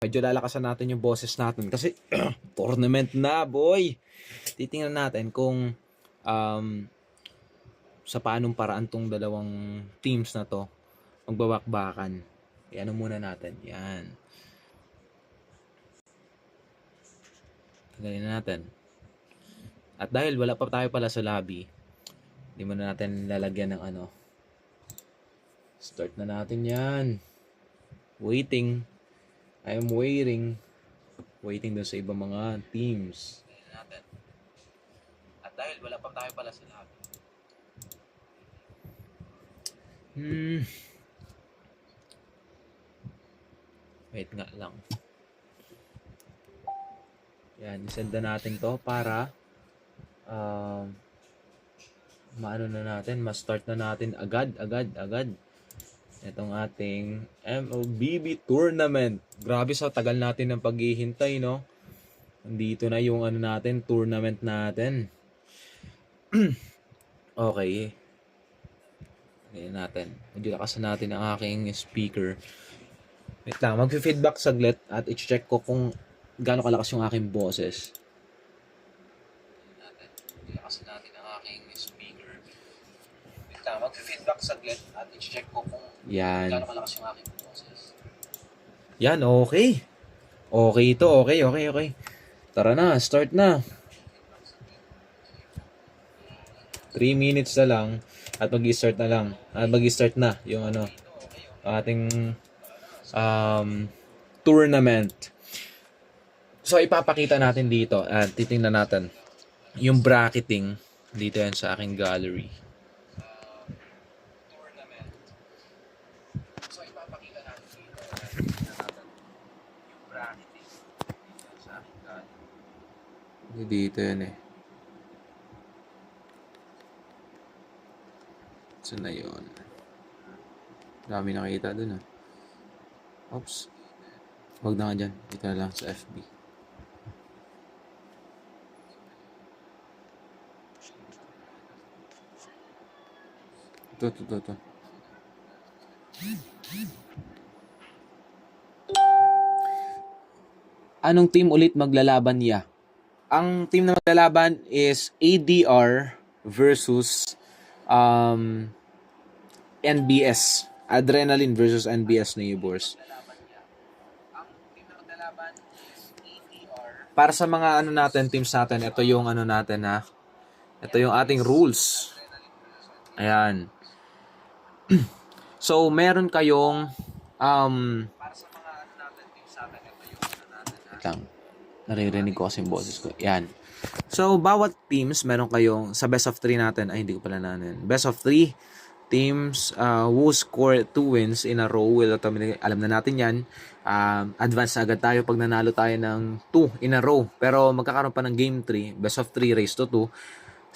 medyo lalakasan natin yung boses natin kasi tournament na, boy. Titingnan natin kung um, sa paanong paraan tong dalawang teams na to magbabakbakan. Yan muna natin. Yan. Tanggalin na natin. At dahil wala pa tayo pala sa lobby, hindi muna natin lalagyan ng ano. Start na natin yan. Waiting. I am waiting. Waiting doon sa ibang mga teams. Natin. At dahil wala pa tayo pala sa lobby. Wait nga lang. Yan, isend na natin to para maano na natin, ma-start na natin agad. Itong ating MLBB tournament. Grabe sa tagal natin ng paghihintay, no? Nandito na yung ano natin, tournament natin. Okay. Ngayon natin. Medyo lakasan natin ang aking speaker. Wait lang, mag-feedback saglit at i-check ko kung gaano kalakas yung aking boses. Lakasan natin ang aking speaker. Wait lang, mag-feedback saglit at i-check ko kung gaano kalakas yung aking boses. Yan, okay. Okay ito, okay. Tara na, start na. 3 minutes na lang at mag-start na lang. At mag-start na yung ano, ating tournament. So ipapakita natin dito at titingnan natin yung bracketing dito yan sa aking gallery. So ipapakita natin dito at titingnan natin yung bracketing dito sa aking gallery. Dito yan eh. So na yun. Dami nakita dun ah. Oops. Huwag na nga dyan. Dito na lang sa FB. Ito. Anong team ulit maglalaban niya? Ang team na maglalaban is ADR versus NBS. Adrenaline versus NBS neighbors. Para sa mga ano natin, teams natin, ito yung ano natin ha. Ito yung ating rules. Ayan. So, meron kayong para sa mga ano natin, teams natin, ito yung ano natin ha. Naririnig ko kasi yung boses ko. Ayan. So, bawat teams, meron kayong, sa best of 3 natin, ay hindi ko pala nanin. Best of 3 teams who score 2 wins in a row will automatically, alam na natin yan, advance na agad tayo pag nanalo tayo ng 2 in a row. Pero magkakaroon pa ng game 3, best of 3 raised to 2.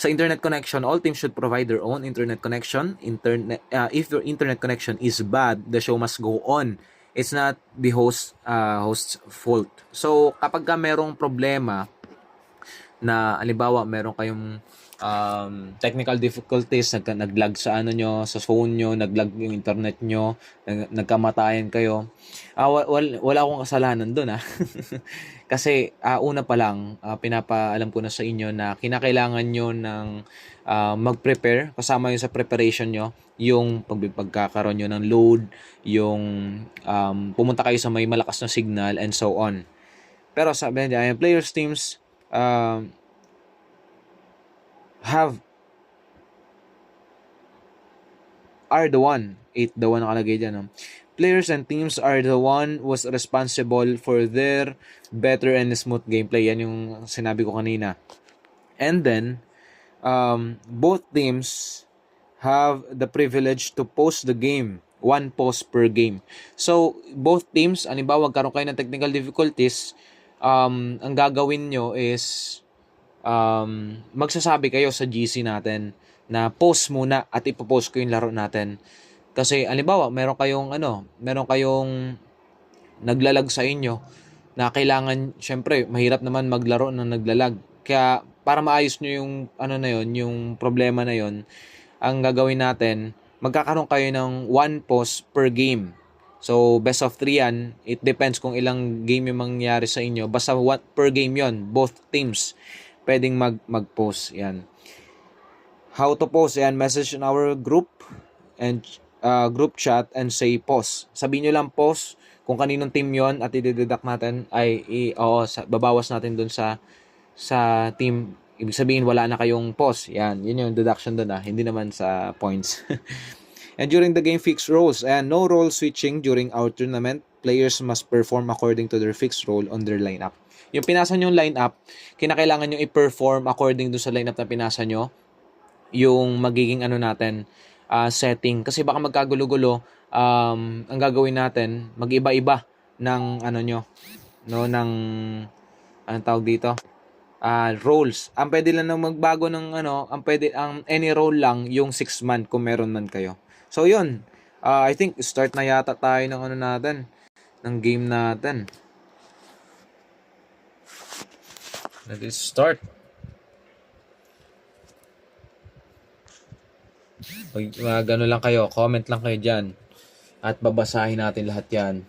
Sa internet connection, all teams should provide their own internet connection. If your internet connection is bad, the show must go on. It's not the host's fault. So, kapag ka merong problema na halimbawa meron kayong technical difficulties, naglag sa ano nyo, sa phone nyo, naglag yung internet nyo, nagkamatayan kayo, wala akong kasalanan doon kasi una pa lang, pinapaalam ko na sa inyo na kinakailangan nyo ng mag-prepare, kasama yung sa preparation nyo, yung pagkakaroon nyo ng load, yung pumunta kayo sa may malakas na signal, and so on. Pero sabi niya, players teams are the one. 8 the one nakalagay dyan. No? Players and teams are the one was responsible for their better and smooth gameplay. Yan yung sinabi ko kanina. And then, both teams have the privilege to post the game. 1 post per game. So, both teams, halimbawa, karoon kayo ng technical difficulties, ang gagawin nyo is magsasabi kayo sa GC natin na post muna at ipopost ko yung laro natin. Kasi halimbawa, meron kayong naglalag sa inyo na kailangan, syempre, mahirap naman maglaro na naglalag. Kaya para maayos nyo yung yung problema na yon, ang gagawin natin, magkakaroon kayo ng 1 post per game. So, best of 3 yan. It depends kung ilang game yung mangyari sa inyo. Basta what per game yon, both teams pwedeng mag-post. Yan. How to post? Yan, message in our group and group chat and say post. Sabihin nyo lang post kung kaninong team yon at i-deduct natin ay babawas natin dun sa team. Ibig sabihin wala na kayong post. Yan, yun yung deduction dun hindi naman sa points. And during the game, fixed roles. And no role switching during our tournament. Players must perform according to their fixed role on their lineup. Yung pinasa nyo lineup, kinakailangan nyo i-perform according do sa lineup na pinasa nyo yung magiging natin, setting. Kasi baka magkagulo-gulo, ang gagawin natin, mag-iba-iba ng nyo, no, ng anong tawag dito? Roles. Ang pwede lang magbago ng ang any role lang yung 6-man kung meron man kayo. So yun, I think start na yata tayo ng natin, ng game natin. Let's start. Gano lang kayo, comment lang kayo dyan. At babasahin natin lahat yan.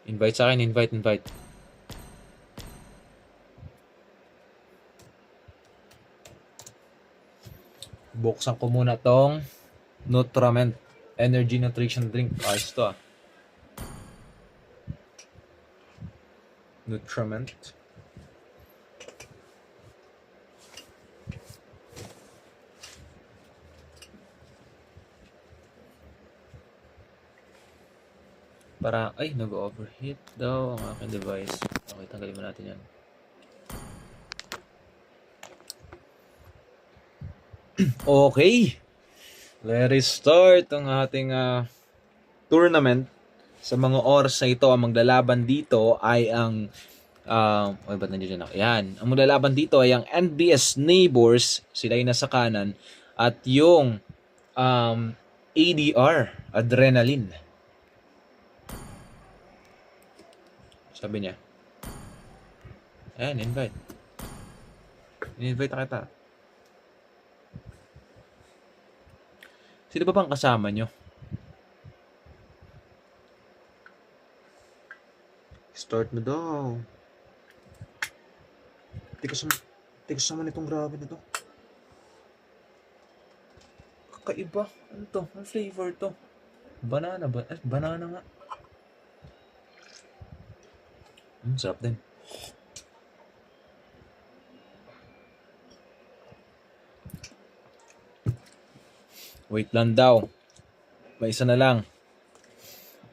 Invite sa akin, invite. Buksan ko muna tong Nutrament Energy Nutrition Drink. Ayos to Nutrament. Para, nag-overheat daw ang aking device. Okay, tanggalin mo natin yan. Okay. Let's start ang ating tournament. Sa mga oras na ito, ang maglalaban dito ay ang ba't nandiyan ako? Yan. Ang maglalaban dito ay ang NBS Neighbors, sila ay nasa kanan, at yung ADR, Adrenaline. Sabi niya. Ayan, invite. In-invite na kita. Sino ba bang kasama nyo? Start mo daw. Tikas naman itong grabe na to. Kakaiba. Ano to? Ano flavor to? Banana ba? Banana nga. Sarap din. Wait lang daw. May isa na lang.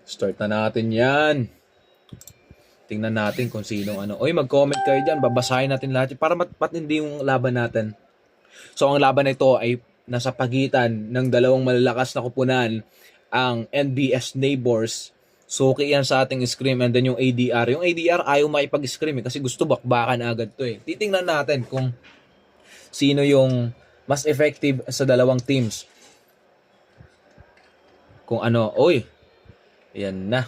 Start na natin yan. Tingnan natin kung sino mag-comment kayo dyan. Babasahin natin lahat para matindi yung laban natin. So ang laban na ito ay nasa pagitan ng dalawang malalakas na kupunan, ang NBS Neighbors. Suki yan sa ating scrim, and then yung ADR. Yung ADR ayaw makipag-scrim kasi gusto bakbakan agad to Titingnan natin kung sino yung mas effective sa dalawang teams. Kung yan na.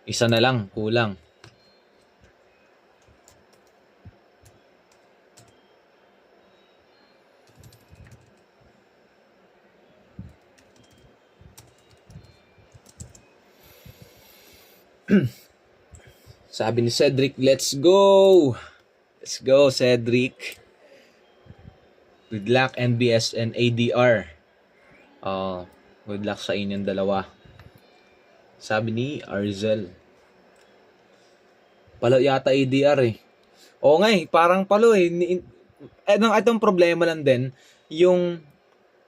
Isa na lang, kulang. Sabi ni Cedric, let's go! Let's go, Cedric. Good luck, NBS and ADR. Good luck sa inyong dalawa. Sabi ni Arzel. Palo yata ADR Oo nga parang palo Itong problema lang din, yung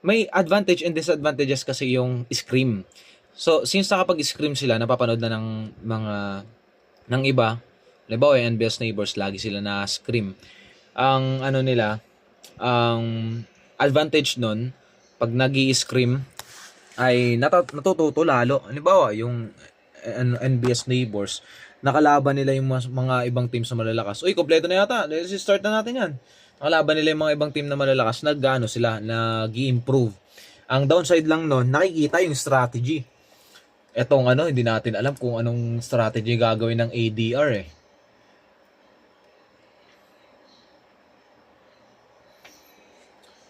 may advantage and disadvantages kasi yung scrim. So, since nakapag-scrim sila, napapanood na ng iba, halimbawa yung NBS Neighbors, lagi sila na scrim. Ang ang advantage nun, pag nag-i-scrim, ay natututo lalo. Halimbawa, yung NBS Neighbors, nakalaban nila yung mga ibang teams na malalakas. Kompleto na yata. Let's start na natin yan. Nakalaban nila yung mga ibang team na malalakas, nag-i-improve. Ang downside lang nun, nakikita yung strategy. Etong hindi natin alam kung anong strategy gagawin ng ADR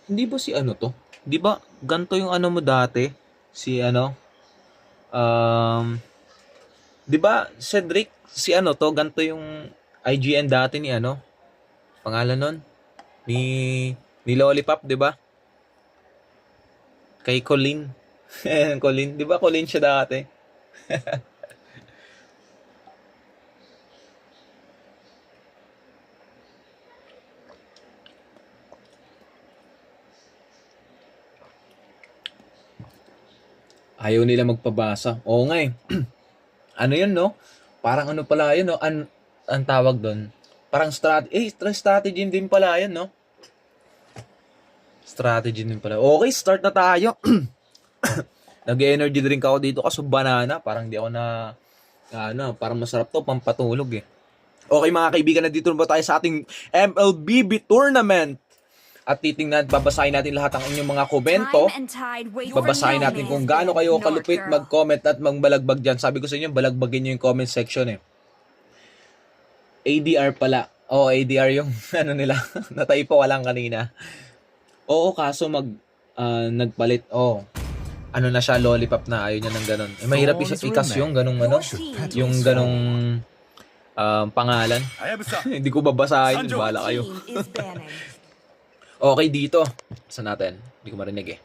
Hindi ba si ano to? Di ba ganto yung ano mo dati? Si ano? Um, di ba Cedric, si ano to, ganto yung IGN dati ni ano? Pangalan nun? Ni Lollipop, di ba? Kay Colin. Colin, di ba Colin siya dati? Ayaw nila magpabasa. Oo nga eh. Ano yun, no? Parang ano pala yun, no? Ang tawag doon. Parang strategy din pala yun, no? Strategy din pala. Okay, start na tayo. Nag-energy drink ako dito kasi banana. Parang di ako parang masarap to, pampatulog eh. Okay mga kaibigan, nandito na ba tayo sa ating MLBB tournament? At titingnan, babasahin natin lahat ng inyong mga komento. Babasahin natin kung gaano kayo kalupit mag-comment at magbalagbag dyan. Sabi ko sa inyo, balagbagin nyo yung comment section eh. ADR pala. Oo, ADR yung ano nila. Nataipo ka lang kanina. Oo, kaso nagpalit. Oo. Ano na siya, lollipop na. Ayaw niya ng ganun. Eh, mahirap ikas yung ganung ano. Yung ganung pangalan. Hindi ko babasahin. Bahala kayo. Okay, dito. Saan natin? Hindi ko marinig eh.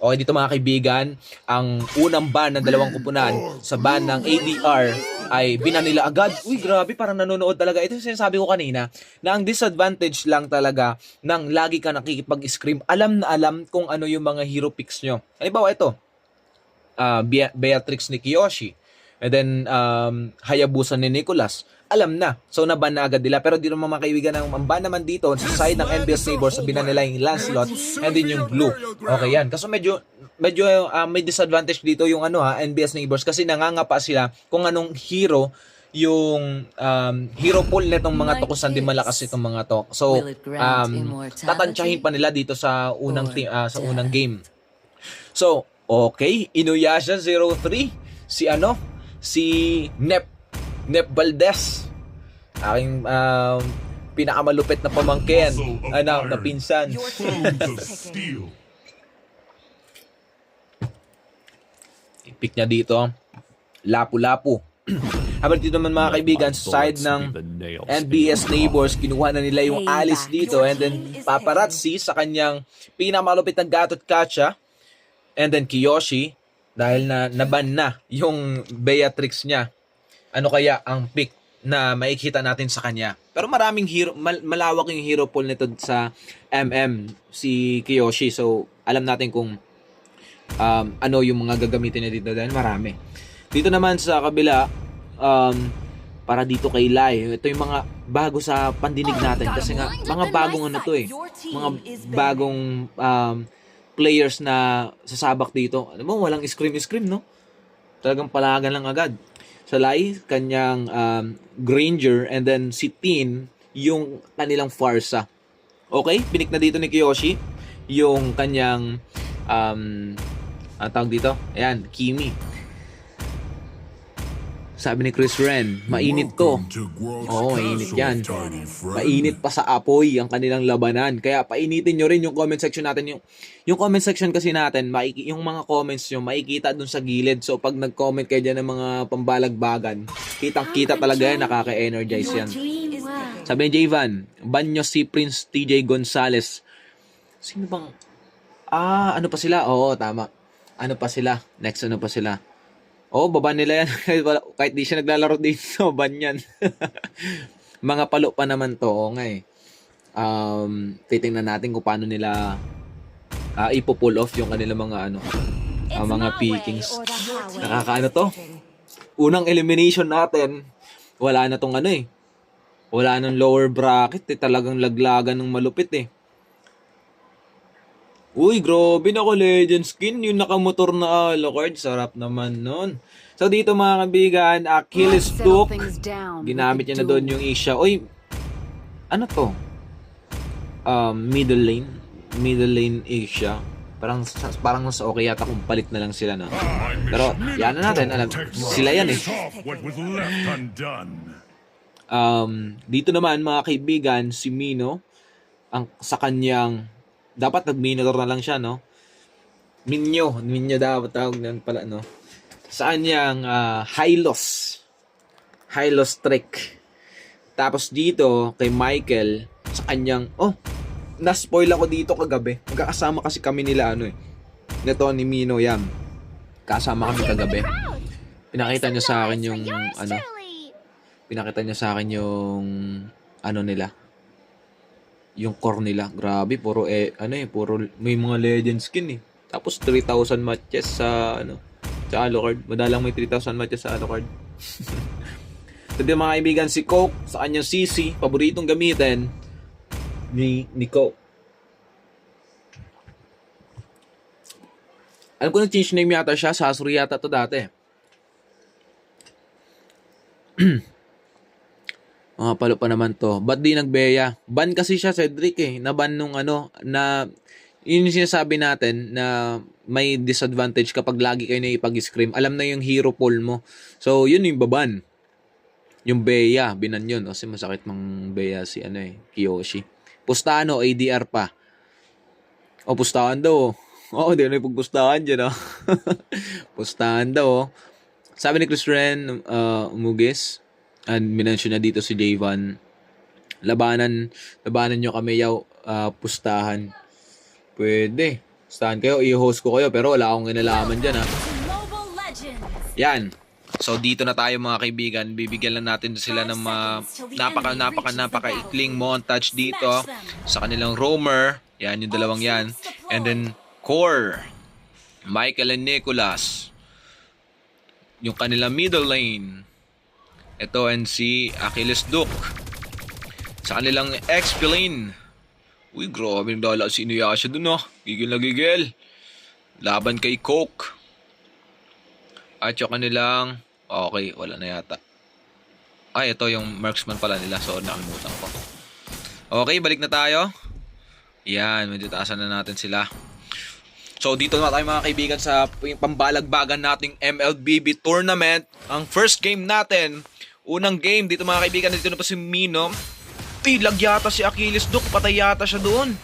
Okay, dito mga kaibigan, ang unang ban ng dalawang kupunan sa ban ng ADR ay binan nila agad. Uy, grabe, parang nanonood talaga. Ito yung sinasabi ko kanina, na ang disadvantage lang talaga ng lagi ka nakikipag-scream. Alam na alam kung ano yung mga hero picks nyo. Halimbawa ito, Beatrix ni Kiyoshi, and then Hayabusa ni Nicholas. Alam na. So, naban na agad nila. Pero di naman mga kaibigan, ang ban naman dito sa side ng NBS Neighbors, sabihin nila yung Lancelot and then yung Blue. Okay yan. Kasi medyo may disadvantage dito yung NBS Neighbors kasi nangangapa sila kung anong hero yung hero pool netong mga to, kung saan din malakas itong mga to. So, tatansyahin pa nila dito sa unang sa unang game. So, okay, Inuyasha 03, si Nep Valdez, aking pinakamalupit na pamangkin, na pinsan. Pick niya dito, Lapu-Lapu. Habang dito naman mga kaibigan, sa side ng NBS Neighbors, kinuha na nila yung Alice dito, and then Paparazzi sa kanyang pinakamalupit na Gatot Kacha, and then Kiyoshi, dahil naban na yung Beatrix niya. Ano kaya ang pick na makikita natin sa kanya? Pero maraming hero, malawak yung hero pool nito sa si Kiyoshi. So, alam natin kung ano yung mga gagamitin niya dito dahil marami. Dito naman sa kabila, para dito kay Lai, ito yung mga bago sa pandinig natin kasi nga mga bagong mga bagong players na sasabak dito. Alam mo, walang scream, no? Talagang palagan lang agad. Sa Lai, kanyang Granger, and then si Tin, yung kanilang Farsa. Okay, pinik na dito ni Kiyoshi yung kanyang tawag dito, ayan, Kimi. Sabi ni Chris Ren, mainit to. Oo, mainit yan. Mainit pa sa apoy ang kanilang labanan. Kaya painitin nyo rin yung comment section natin. Yung comment section kasi natin, yung mga comments nyo, makikita dun sa gilid. So pag nag-comment kayo dyan ng mga pambalagbagan, kitang-kita talaga yan, nakaka-energize yan. Sabi ni Javan, ban nyo si Prince TJ Gonzalez. Sino bang... ano pa sila? Oo, tama. Ano pa sila? Next, ano pa sila? Oo, baban nila yan. Kahit di siya naglalaro dito, ban yan. Mga palo pa naman to. Oo nga eh. Titingnan natin kung paano nila ipo-pull off yung kanila mga mga pickings. Nakakaano to? Unang elimination natin, wala na tong wala nang lower bracket. Talagang laglagan ng malupit eh. Uy, grabe na ko Legend Skin. Yung nakamotor na Alucard. Sarap naman nun. So, dito mga kabigan, Achilles Duke. Ginamit niya na doon yung Isha. Uy, ano to? Middle lane. Middle lane Isha. Parang mas okay yata kung palit na lang sila na. Pero, yan na natin. Sila yan eh. Dito naman mga kaibigan, si Mino, sa kanyang Dapat nag-minotaur na lang siya, no? Minyo dapat tawag nan pala, no? Sa kanyang Hylos trick. Tapos dito, kay Michael, sa kanyang, na-spoil ako dito kagabi. Magkakasama kasi kami nila, nito ni Mino Yam. Kasama kami kagabi. Pinakita niya sa akin yung, pinakita niya sa akin yung, nila. Yung core nila. Grabe, puro, puro, may mga legend skin, eh. Tapos 3,000 matches sa, sa Alucard. Madalang may 3,000 matches sa Alucard. So, mga kaibigan, si Coke, sa kanyang CC, paboritong gamitin, ni Coke. Alam ko na-change name yata siya. Sasori yata to dati. Mga palo pa naman to. Ba't di nagbeya? Ban kasi siya, Cedric, Naban nung na yun yung sinasabi natin na may disadvantage kapag lagi kayo na ipag-scream. Alam na yung hero pool mo. So, yun yung baban. Yung Beya, binan yun. Kasi masakit mang Beya si Kiyoshi. Pustahan ADR pa. Pustahan daw. Hindi na ipagpustahan dyan, Pustahan daw, Sabi ni Chris Ren, Umugis, and minention na dito si Javon, labanan nyo kami pustahan. Pwede. Pustahan kayo, i-host ko kayo, pero wala akong kinalaman dyan, Yan. So, dito na tayo mga kaibigan. Bibigyan lang natin sila ng napaka-ikling montage dito sa kanilang roamer. Yan, yung dalawang yan. And then, core. Michael and Nicholas. Yung kanilang middle lane. Ito and si Achilles Duke. Sa kanilang XP lane. Uy, grabe yung dala si Inuyasha dun, Gigil na gigil. Laban kay Coke. At yung kanilang... Okay, wala na yata. Ay, ito yung marksman pala nila. So, nakalimutan ko. Okay, balik na tayo. Yan, medyo taasan na natin sila. So, dito na tayo mga kaibigan sa pambalagbagan nating MLBB tournament. Ang first game natin. Unang game, dito mga kaibigan, dito na pa si Mino. Tilag yata si Achilles Duke. Patay yata siya doon.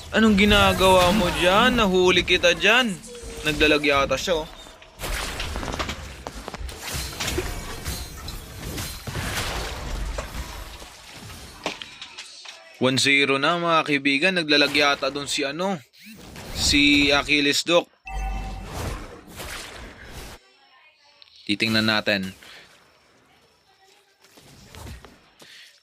Anong ginagawa mo dyan? Nahuli kita dyan. Naglalag yata siya, 1-0 na mga kaibigan. Naglalag yata doon si Achilles Duke. Titingnan natin.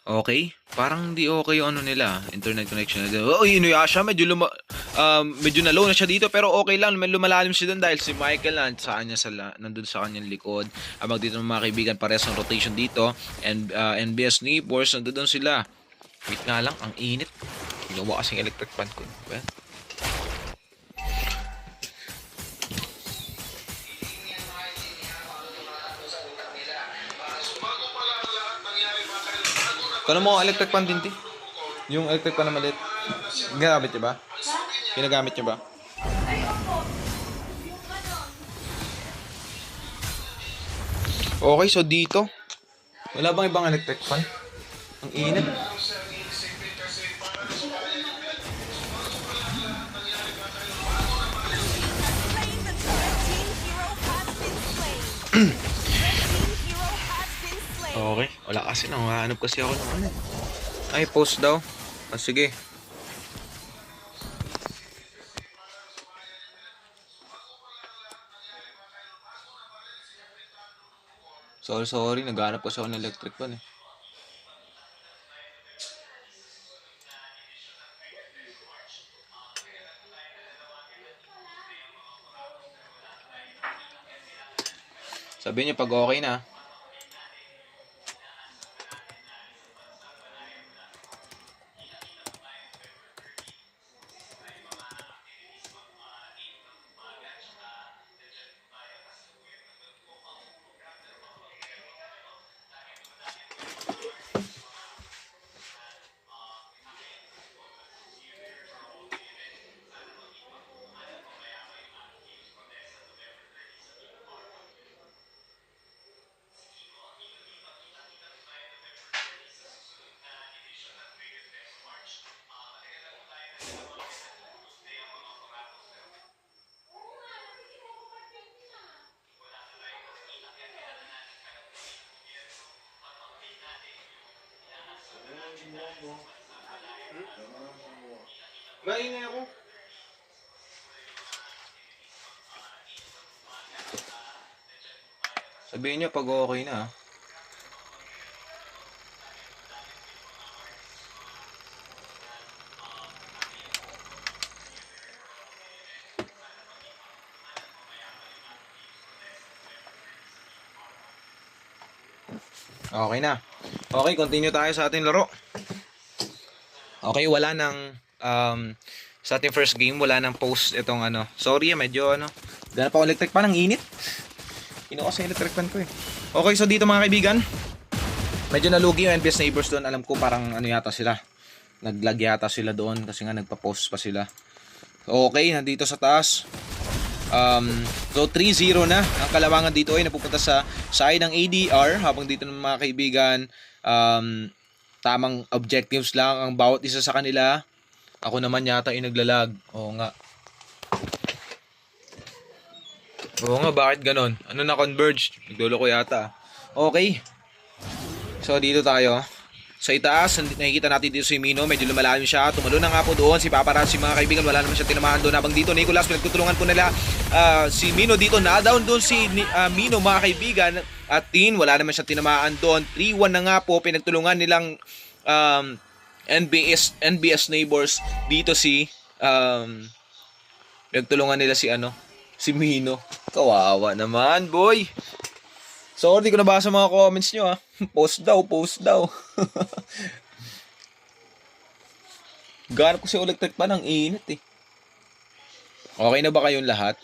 Okay. Parang hindi okay yung nila. Internet connection. Inuyasha. Medyo na-low na siya dito. Pero okay lang. Lumalalim siya doon dahil si Michael nandun sa kanyang likod. Abang dito mga kaibigan. Pares ng rotation dito. And NBS Neighbors. Nandun sila. Wait nga lang. Ang init. Ginawa kasing electric fan ko. Well, kano mo electric fan din, yung electric fan na maliit. Ginagamit niyo ba? Ginagamit niyo ba? Okay, so dito. Wala bang ibang electric fan? Ang init. Okay, wala kasi hanap kasi ako ng Ay, post daw. Sige. Sorry, naghanap kasi ako ng electric fan Sabi niya pag okay na. Maingay ako. Sabihin niyo pag okay na. Okay na. Okay, continue tayo sa ating laro. Okay, wala nang sa ating first game, wala nang post itong ano. Sorry, medyo ano. Dahil pa ako electric pan, ang init. Kinuha sa electric pan ko eh. Okay, so dito mga kaibigan, medyo nalugi yung NBS Neighbors doon. Alam ko parang ano yata sila. Naglag yata sila doon kasi nga nagpa-post pa sila. Okay, nandito sa taas. So 3-0 na ang kalamangan dito ay napupunta sa side ng ADR, habang dito ng mga kaibigan tamang objectives lang ang bawat isa sa kanila. Ako naman yata ay naglalag. Oo nga, bakit ganon? Ano na converge? Nagdolo ko yata. Okay, so dito tayo sa itaas. Nakikita natin dito si Mino, medyo lumalalim siya. Tumalo na nga po doon si Paparazzi mga kaibigan. Wala naman siya tinamaan doon. Habang dito Nicolas, pinagtutulungan po nila si Mino dito. Na-down doon si Mino mga kaibigan. At wala naman siya tinamaan doon. 3-1 na nga po. Pinagtulungan nilang NBS Neighbors dito si pinagtulungan nila si Mino. Kawawa naman boy. Sorry, di ko nabasa mga comments nyo ha. Post daw. Ganap ko si electric pan, ang init eh. Okay na ba kayong lahat?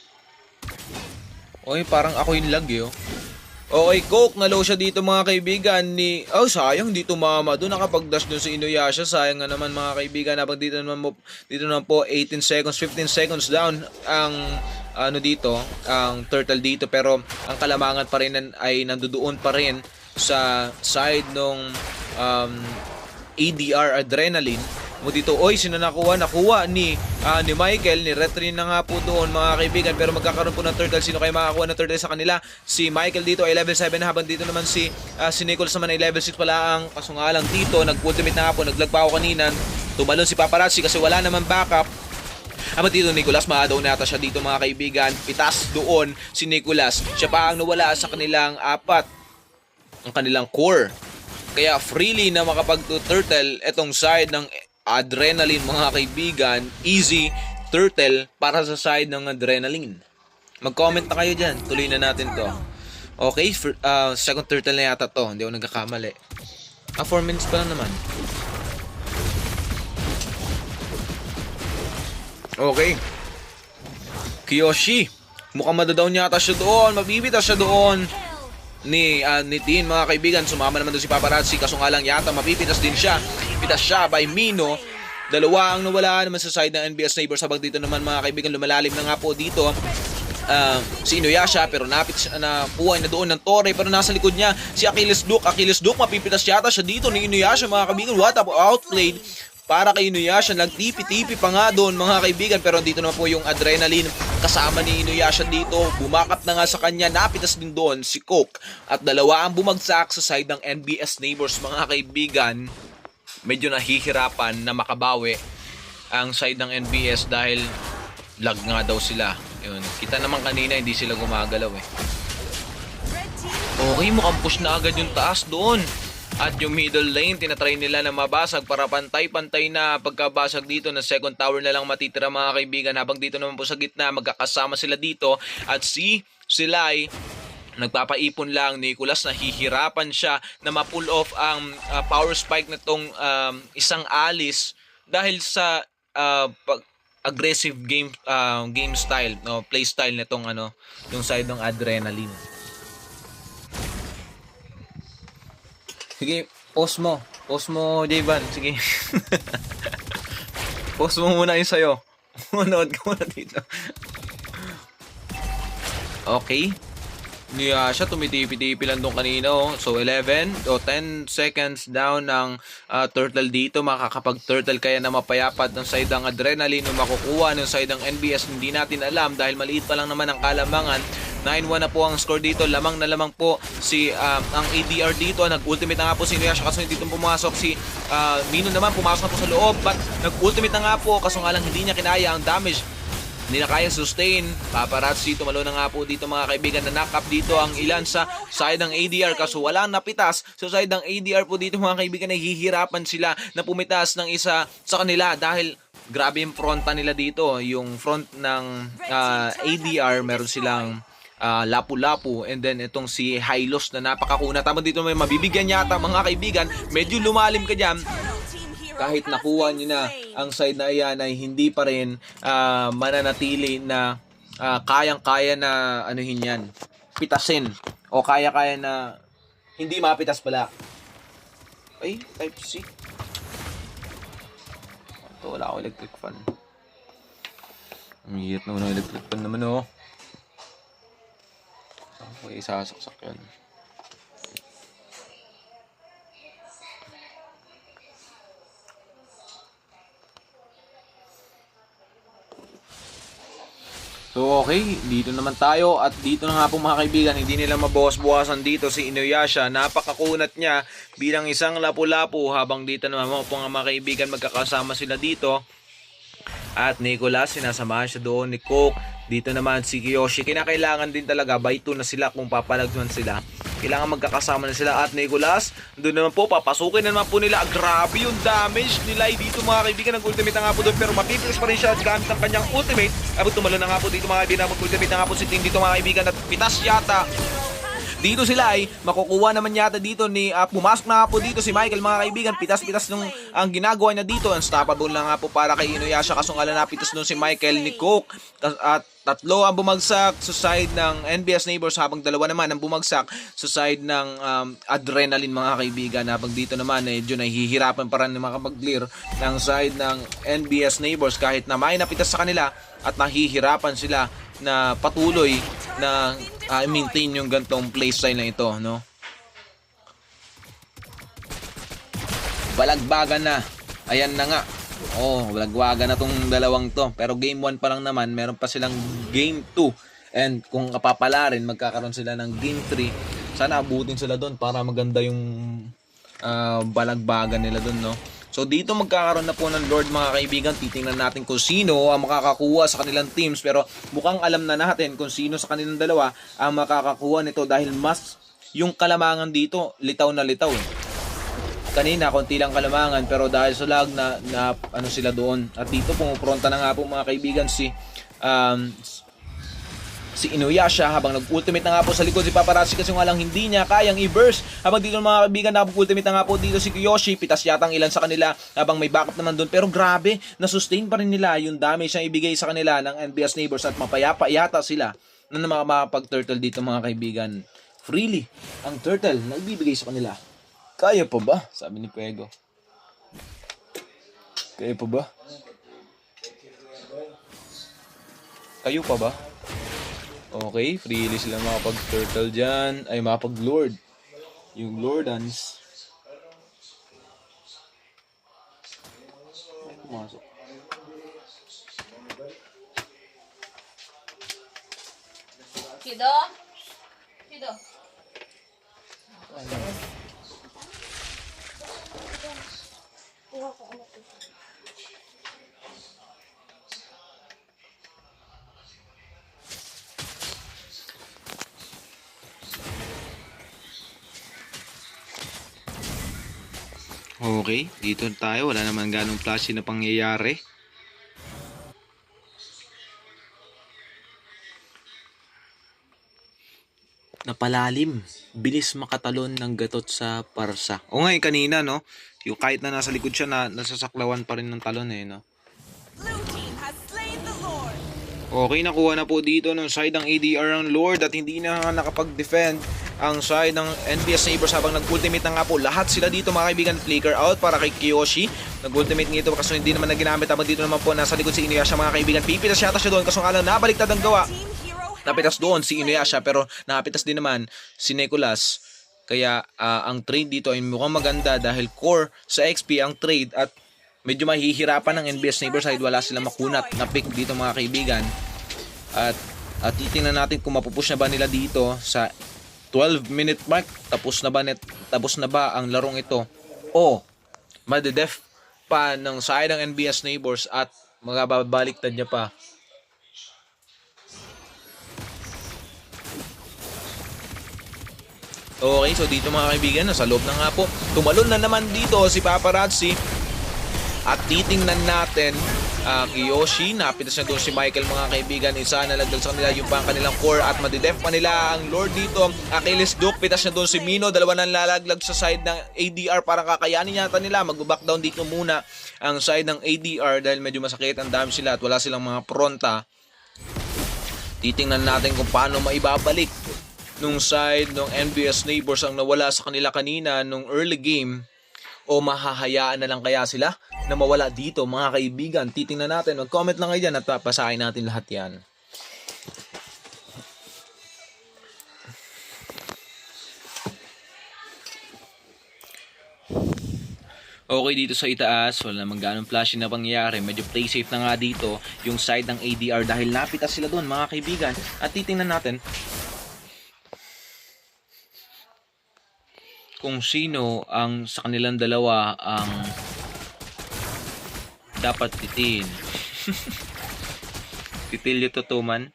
Oy, parang ako yung lag eh. Okay, Coke, nalow siya dito mga kaibigan ni... Oh, sayang, dito mama doon. Nakapag-dash doon si Inuyasha. Sayang nga naman mga kaibigan. Habang dito naman po 18 seconds, 15 seconds down ang ang turtle dito. Pero ang kalamangan pa rin ay nandoon pa rin sa side nung ADR Adrenaline. Mo dito, sino nakuha ni Michael, ni Retrin na nga po doon mga kaibigan, pero magkakaroon po ng turtle. Sino kayo makakuha ng turtle sa kanila? Si Michael dito ay level 7 na, habang dito naman si Nicholas naman ay level 6 pala ang kaso nga lang dito, nag-ultimate na nga po, naglag pa ako kanina, tumalon si Paparazzi kasi wala naman backup. Habang dito Nicholas, ma-down nata siya dito mga kaibigan, pitas doon si Nicholas, siya pa ang nawala sa kanilang apat, ang kanilang core. Kaya freely na makapag-turtle etong side ng Adrenaline mga kaibigan. Easy turtle para sa side ng Adrenaline. Mag-comment na kayo dyan. Tuloy na natin to. Okay, second turtle na yata to. Hindi ako nagkakamali. 4 minutes pa lang naman. Okay, Kiyoshi, mukhang madadown yata siya doon. Mabibitas siya doon ni Tin mga kaibigan. Sumama naman doon si Paparazzi, kaso nga lang yata mapipitas din siya. Pitas siya by Mino. Dalawa ang nawala naman sa side ng NBS Neighbors. Habang dito naman mga kaibigan, lumalalim na nga po dito si Inuyasha, pero napuhay na doon ng Torre, pero nasa likod niya si Achilles Duke. Mapipitas yata siya dito ni Inuyasha mga kaibigan. What up, outplayed para kay Inuyasha. Nagtipi-tipi pa nga doon mga kaibigan, pero dito naman po yung Adrenaline kasama ni Inuyasha dito. Bumakap na nga sa kanya, napitas din doon si Coke. At dalawa ang bumagsak sa side ng NBS Neighbors mga kaibigan. Medyo nahihirapan na makabawi ang side ng NBS dahil lag nga daw sila. Yun. Kita naman kanina hindi sila gumagalaw eh. Okay, mukhang push na agad yung taas doon. At yung middle lane, tinatry nila na mabasag para pantay-pantay na pagkabasag dito na second tower na lang matitira mga kaibigan. Habang dito naman po sa gitna, magkakasama sila dito. At si Silay, nagpapaipon lang. Nicholas, nahihirapan siya na ma-pull off ang power spike na tong isang alis dahil sa aggressive game style, no, play style nitong yung side ng Adrenaline. Sige, pause mo, Jayvan. Sige. Pause mo muna yung sayo. Manood ka muna dito. Okay. Siya tumitipi-tipi lang doon kanina. So 11 o 10 seconds down ng turtle dito. Makakapag-turtle kaya na mapayapat ng side ng Adrenaline o makukuha ng side ng NBS. Hindi natin alam dahil maliit pa lang naman ang kalamangan. 9-1 na po ang score dito. Lamang na lamang po si ang ADR dito. Nag-ultimate na nga po si Inuyasha kaso hindi pumasok. Si Mino naman pumasok na po sa loob but nag-ultimate na nga po kaso nga lang hindi niya kinaya ang damage. Hindi na kaya sustain. Paparazzi, tumalo na nga po dito mga kaibigan na knock up dito ang ilan sa side ng ADR kaso walang napitas. So side ng ADR po dito mga kaibigan, nahihirapan sila na pumitas ng isa sa kanila dahil grabe yung fronta nila dito. Yung front ng ADR, meron silang Lapu-Lapu and then itong si Hylos na napakakuna. Tama dito may mabibigyan yata mga kaibigan. Medyo lumalim ka dyan. Kahit nakuha niyo na ang side na iyan ay hindi pa rin mananatili na kayang-kaya na anuhin yan, pitasin o kaya-kaya na hindi mapitas pala. Ay, type C. Ito, wala ako electric fan. Ang hihit naman ang electric fan naman oh. Okay, sasaksak yan. So okay, dito naman tayo at dito na nga po mga kaibigan, hindi nila mabawas-bawasan dito si Inuyasha. Napakakunat niya bilang isang Lapu-Lapu habang dito naman po mga kaibigan magkakasama sila dito. At Nicholas, sinasamahan siya doon ni Cook. Dito naman si Kiyoshi. Kinakailangan din talaga by 2 na sila kung papalagman sila. Kailangan magkakasama na sila. At Nicholas, doon naman po, papasukin na naman po nila. Grabe yung damage nila dito mga kaibigan. Nag-ultimate na nga po doon pero mapipilis pa rin siya at gamit ang kanyang ultimate. Abot tumalo na nga po dito mga kaibigan. Mag-ultimate na nga po si Ting dito mga kaibigan at pitas yata. Dito sila ay makukuha naman yata dito ni pumasok na nga po dito si Michael mga kaibigan. Pitas-pitas nung ang ginagawa niya dito. Unstoppable na nga po para kay Inuyasha kaso nga lang napitas nung si Michael ni Cook. At 3 ang bumagsak sa side ng NBS Neighbors habang 2 naman ang bumagsak sa side ng Adrenaline mga kaibigan. Habang dito naman medyo nahihirapan pa rin makapag-clear ng side ng NBS Neighbors kahit na may napitas sa kanila at nahihirapan sila na patuloy na maintain yung gantong playstyle na ito, no? Balagbagan na. Ayan na nga. Balagbagan na tong dalawang to. Pero game 1 pa lang naman, meron pa silang game 2. And kung kapapala rin, magkakaroon sila ng game 3. Sana abutin sila doon para maganda yung balagbagan nila doon, no? So dito magkakaroon na po ng Lord mga kaibigan. Titingnan natin kung sino ang makakakuha sa kanilang teams. Pero mukhang alam na natin kung sino sa kanilang dalawa ang makakakuha nito. Dahil mas yung kalamangan dito, litaw na litaw. Kanina, konti lang kalamangan. Pero dahil sa lag na ano sila doon. At dito pumupronta na nga po mga kaibigan si Inuyasha habang nag-ultimate na nga po sa likod si Paparazzi kasi nga lang hindi niya kayang i-burst. Habang dito mga kaibigan nag-ultimate na nga po dito si Kiyoshi. Pitas yata ang ilan sa kanila habang may backup naman doon. Pero grabe, na-sustain pa rin nila yung damage na ibigay sa kanila ng NBS Neighbors at mapayapa yata sila na makapag-turtle dito mga kaibigan. Freely, ang turtle nagbibigay sa kanila. Kaya pa ba? Sabi ni Pego. Kaya pa ba? Kayo pa ba? Okay, freely sila makapag-turtle dyan. Ay, makapag-lord. Yung lordans. Ay, pumasok. Kido? Kido? Okay, dito tayo. Wala naman ganong flashy na pangyayari. Napalalim. Bilis makatalon ng gatot sa parsa. O ngayon kanina, no? Yung kahit na nasa likod siya, nasasaklawan pa rin ng talon eh, no? Okay, nakuha na po dito ng side ng ADR ng Lord at hindi na nakapag-defend ang side ng NBS Neighbors habang nag-ultimate na nga po. Lahat sila dito mga kaibigan, flicker out para kay Kiyoshi. Nag-ultimate nito kasi hindi naman na ginamit. Habang dito naman po nasa likod si Inuyasha mga kaibigan. Pipitas yata siya doon kasi nga lang nabaliktad ang gawa. Napitas doon si Inuyasha pero napitas din naman si Nicholas. Kaya ang trade dito ay mukhang maganda dahil core sa XP ang trade at medyo mahihirapan ng NBS Neighbors side. Wala silang makunat na pick dito mga kaibigan. At At titingnan natin kung mapupush na ba nila dito sa 12-minute mark. Tapos na ba ang larong ito? O madedef pa ng side ng NBS Neighbors at magababaliktad niya pa. Okay, so dito mga kaibigan, nasa loob na nga po. Tumalon na naman dito si Paparazzi. At titingnan natin Kiyoshi, napitas na doon si Michael mga kaibigan. Isa na lagdag sa kanila yung pang kanilang core at madidef pa nila ang Lord dito. Achilles Duke, pitas na doon si Mino. Dalawa na lalaglag sa side ng ADR. Parang kakayanin yata nila. Mag-back down dito muna ang side ng ADR dahil medyo masakit ang dami sila at wala silang mga pronta. Titingnan natin kung paano maibabalik nung side ng NBS Neighbors ang nawala sa kanila kanina nung early game. O mahahayaan na lang kaya sila na mawala dito mga kaibigan? Titingnan natin. Mag-comment lang kayo dyan at papasahin natin lahat yan. Okay, dito sa itaas, wala namang ganong flashing na pangyayari. Medyo play safe na nga dito yung side ng ADR dahil napitas sila doon mga kaibigan. At titingnan natin kung sino ang sa kanilang dalawa ang dapat titin. Titil yung tutuman.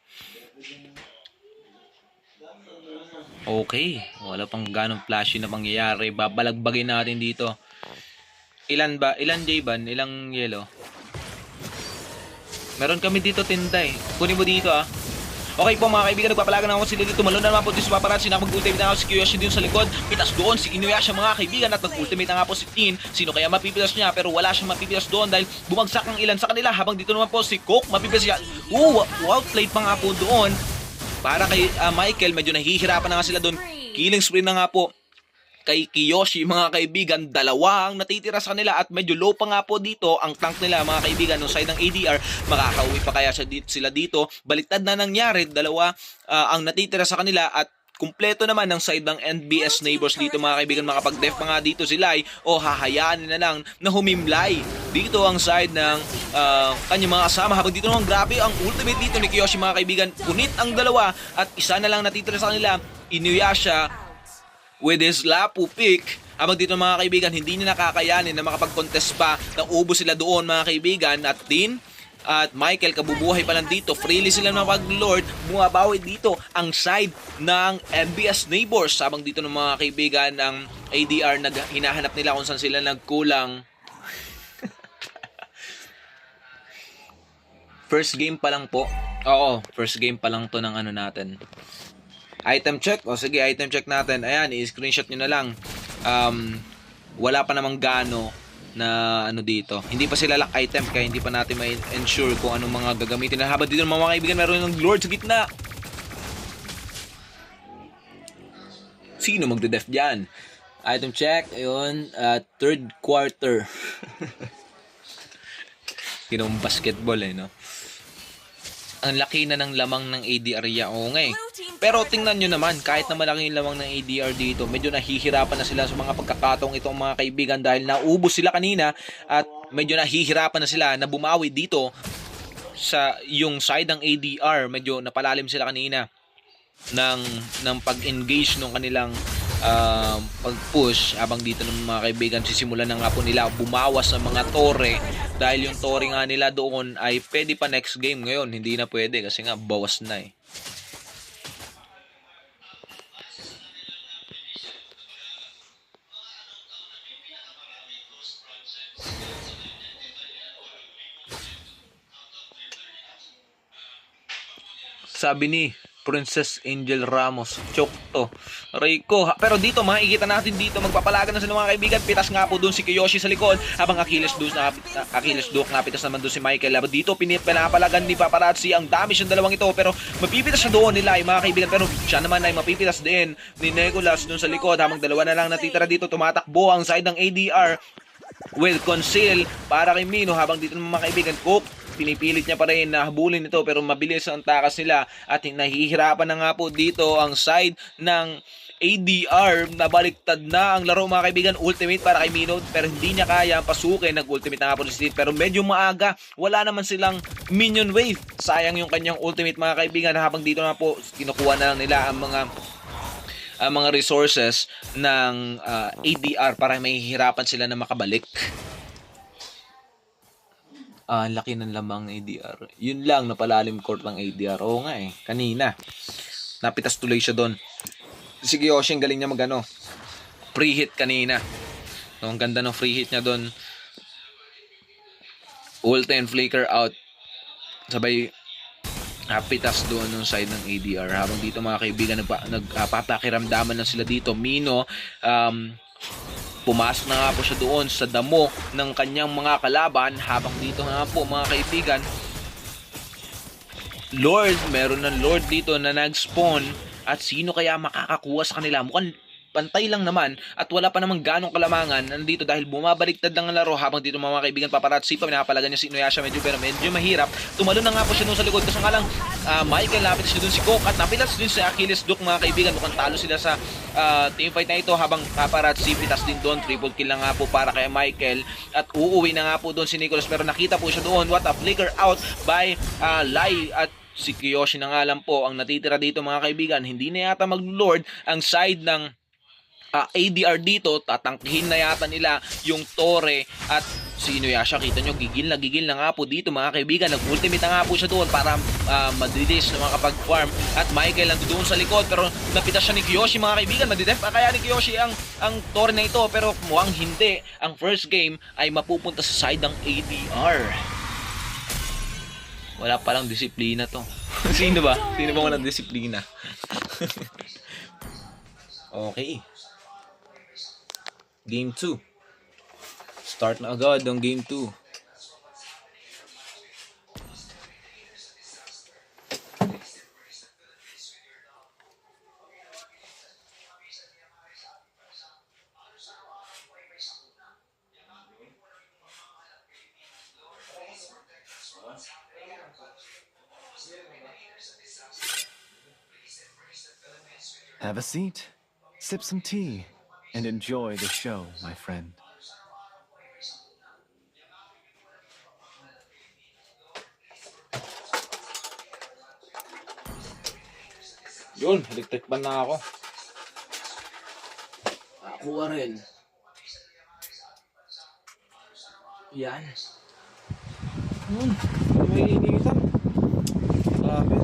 Okay, wala pang ganong flashy na pangyayari. Babalagbagin natin dito. Ilan ba? Ilan J-ban? Ilang yellow? Meron kami dito tinda eh. Kunin mo dito ah. Okay po mga kaibigan, nagpapalaga na ako sila dito. Tumalon na naman po dito sa Paparazzi na mag-ultimate na ako si Kiyoshi dito sa likod. Pitas doon si Inuyasha mga kaibigan at mag-ultimate na nga po si Tin. Sino kaya mapipilas niya pero wala siyang mapipilas doon dahil bumagsak ang ilan sa kanila. Habang dito naman po si Coke mapipilas siya. Outplayed pa nga po doon. Para kay Michael, medyo nahihirapan na nga sila doon. Killing spree na nga po kay Kiyoshi mga kaibigan, dalawa ang natitira sa kanila at medyo low pa nga po dito ang tank nila mga kaibigan no side ng ADR. Makakauwi pa kaya sila dito? Baliktad na nangyari, dalawa ang natitira sa kanila at kumpleto naman ng side ng NBS Neighbors dito mga kaibigan. Makapag-def pa nga dito si Lai o hahayaan na lang na humimlay dito ang side ng kanyang mga kasama. Habang dito naman grabe ang ultimate dito ni Kiyoshi mga kaibigan. Punit ang dalawa at isa na lang natitira sa kanila, Inuyasha with his Lapu pick. Habang dito mga kaibigan, hindi niya nakakayanin na makapag-contest pa. Naubos sila doon mga kaibigan. At Tin at Michael, kabubuhay pa lang dito. Freely sila na mag-lord. Bumabawi dito ang side ng NBS Neighbors. Habang dito ng mga kaibigan, ang ADR hinahanap nila kung saan sila nagkulang. First game pa lang po. Oo, first game pa lang to ng ano natin. Item check. O sige, item check natin. Ayan, i-screenshot nyo na lang. Wala pa namang gano na ano dito. Hindi pa sila lock item kaya hindi pa natin ma-ensure kung anong mga gagamitin. Habang dito mga kaibigan, meron ng Lord sa gitna. Sino magde-def dyan? Item check. Ayun. Third quarter. Kinong basketball eh, no? Ang laki na ng lamang ng ADR o nga eh. Pero tingnan nyo naman, kahit na malaki yung lamang ng ADR dito, medyo nahihirapan na sila sa mga pagkakataong itong mga kaibigan dahil naubos sila kanina at medyo nahihirapan na sila na bumawi dito sa yung side ng ADR. Medyo napalalim sila kanina ng pag-engage ng kanilang pag-push. Habang dito ng mga kaibigan, sisimulan na nga po nila bumawas ng mga tore dahil yung tore nga nila doon ay pwede pa next game. Ngayon hindi na pwede kasi nga bawas na eh. Sabi ni Princess Angel Ramos, choke to. Rico. Pero dito, makikita natin dito, magpapalaga na sila mga kaibigan. Pitas nga po doon si Kiyoshi sa likod. Habang Achilles Duke, napitas naman doon si Michael. Habang dito, pinapalagan ni Paparazzi. Ang damage ng dalawang ito. Pero mapipitas na doon nila mga kaibigan. Pero siya naman ay mapipitas din ni Nicholas doon sa likod. Habang dalawa na lang natitira dito, tumatakbo ang side ng ADR with conceal para kay Mino. Habang dito mga kaibigan, Cook, pinipilit niya pa rin na habulin ito pero mabilis ang takas nila at nahihirapan na nga po dito ang side ng ADR, nabaliktad na ang laro mga kaibigan. Ultimate para kay Mino, pero hindi niya kaya pasukin. Nag-ultimate na nga po si Steve, pero medyo maaga. Wala naman silang minion wave. Sayang yung kanyang ultimate mga kaibigan. Habang dito na po, kinukuha na lang nila ang mga resources ng ADR para may hihirapan sila na makabalik. Laki ng lamang ADR. Yun lang, napalalim court ng ADR. Oo nga eh, kanina. Napitas tuloy siya doon. Si Kiyoshi, ang galing niya free hit kanina. So, ang ganda ng free hit niya doon. Ult and flicker out. Sabay, napitas doon ng side ng ADR. Habang dito mga kaibigan, nagpapakiramdaman na sila dito. Mino, pumasok na nga po siya doon sa damo ng kanyang mga kalaban. Habang dito nga po mga kaibigan, meron ng Lord dito na nag-spawn. At sino kaya makakakuha sa kanila? Mukhang pantay lang naman at wala pa namang ganong kalamangan nandito dahil bumabaliktad lang ang laro. Habang dito mga kaibigan, paparazzi pa, pinapalagan niya si Inuyasha medyo mahirap. Tumalo na nga po siya doon sa likod. Kaso nga lang, Michael, lapit siya doon si Coke at napitas din si Achilles Duke mga kaibigan. Mukhang talo sila sa teamfight na ito. Habang paparazzi, pitas din doon. Triple kill na nga po para kay Michael at uuwi na nga po doon si Nicholas, pero nakita po siya doon. What a flicker out by Lai at si Kiyoshi na nga lang po ang natitira dito mga kaibigan. Hindi na yata mag-lord ang side ng ADR dito. Tatangkihin na yata nila yung Torre at si Inuyasha. Kita nyo, gigil na nga po dito mga kaibigan. Nag-ultimate na nga po siya doon para madilis na makapag-farm. At Michael nandun doon sa likod, pero napitas siya ni Kiyoshi mga kaibigan. Madidef pa kaya ni Kiyoshi ang Torre na ito, pero mukhang hindi. Ang first game ay mapupunta sa side ng ADR. Wala palang disiplina to. Sino ba? Sino ba walang disiplina? Okay. Game 2. Start na agad ang Game 2. Have a seat, sip some tea, and enjoy the show, my friend. Yun, electric ban na ako. Nakuha rin. Yan. May initan. Grabe.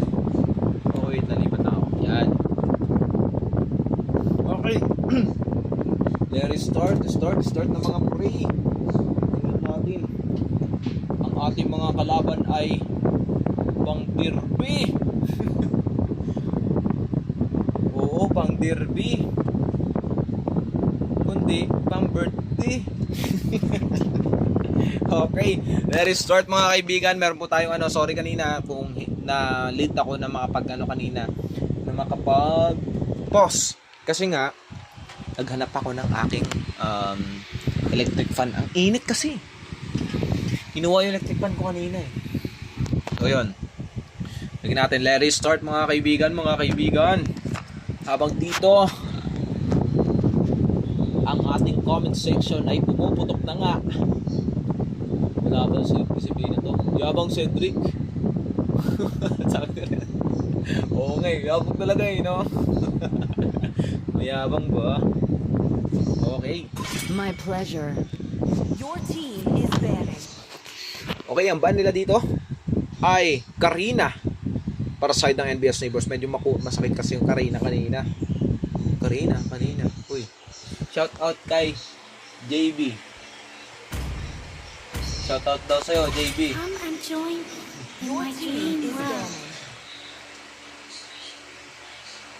Oh, wait, nalipat na ako. Yan. Okay. There is start ng mga prey. Tingnan natin. Ang ating mga kalaban ay pang derby. Oo, pang derby. Kundi pang birthday. Okay, there is start mga kaibigan. Meron po tayong sorry kanina kung na late ako na kanina na makapag pause. Kasi nga, naghanap ako ng aking electric fan. Ang init kasi. Kinuha yung electric fan ko kanina eh. So yun. Lagyan natin let it start mga kaibigan. Habang dito, ang ating comment section ay pumuputok na nga. Wala ba si disiplina to? Yabang Cedric. Sabi rin. Oo nga eh, yabang talaga eh, no? Mayabang ba? Okay. My pleasure. Your team is banning. Okay, ang ban nila dito ay Karina para side ng NBS Neighbors. Medyo masakit kasi yung Karina kanina. Uy. Shout out kay JB. Shout out daw sa'yo, JB. Come and join your team is banning.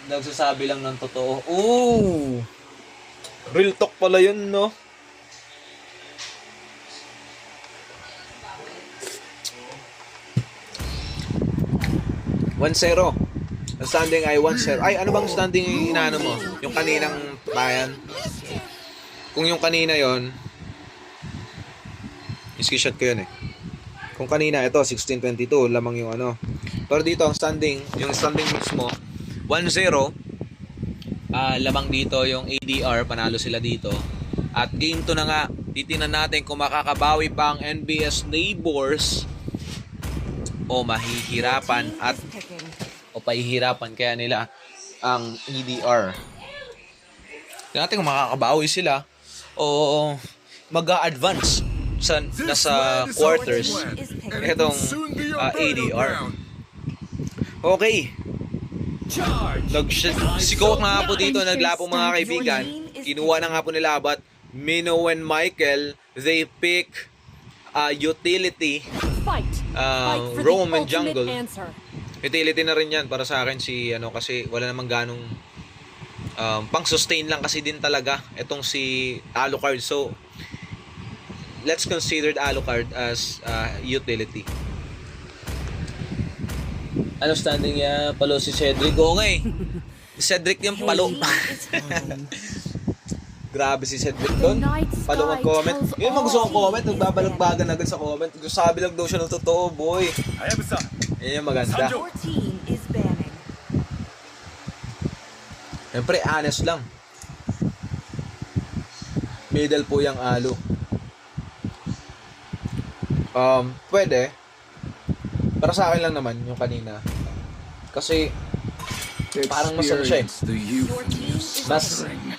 Nagsasabi lang ng totoo. Ooh! Real talk pala yun, no? Ang standing ay 1-0. Ay, ano bang standing yung inaano mo? Yung kaninang bayan? Kung yung kanina yon, screenshot ko yun eh. Kung kanina, ito, 16-22, lamang yung ano. Pero dito, ang standing mismo, 1-0. lamang dito yung ADR, panalo sila dito. At game 2 na nga, titingnan natin kung makakabawi pa ang NBS Neighbors o mahihirapan Team at is picking. o pahihirapan kaya nila ang EDR. Tingnan natin kung makakabawi sila o mag-a-advance sa nasa quarters itong ADR. Okay. Nagsikot na nga po dito, naglapo mga kaibigan. Kinuha na nga po nila, but Mino and Michael, they pick utility, Fight. Fight for roam the and jungle. ultimate answer. Utility na rin yan para sa akin kasi wala namang ganong pang sustain lang kasi din talaga itong si Alucard. So let's consider Alucard as utility. Ano standing niya? Palo si Cedric. Oo nga eh. Cedric yung palo. Grabe si Cedric doon. Palo mag-comment. Yun mga gusto kong comment. Nagbabalagbagan agad sa comment. Sabi lang daw siya ng totoo, boy. Yan yung maganda. Your team is banning. Siyempre, honest lang. Middle po yung Alo. Pwede. Para sa akin lang naman yung kanina. Kasi parang mas ano siya eh. The youth Your team is Mas picking.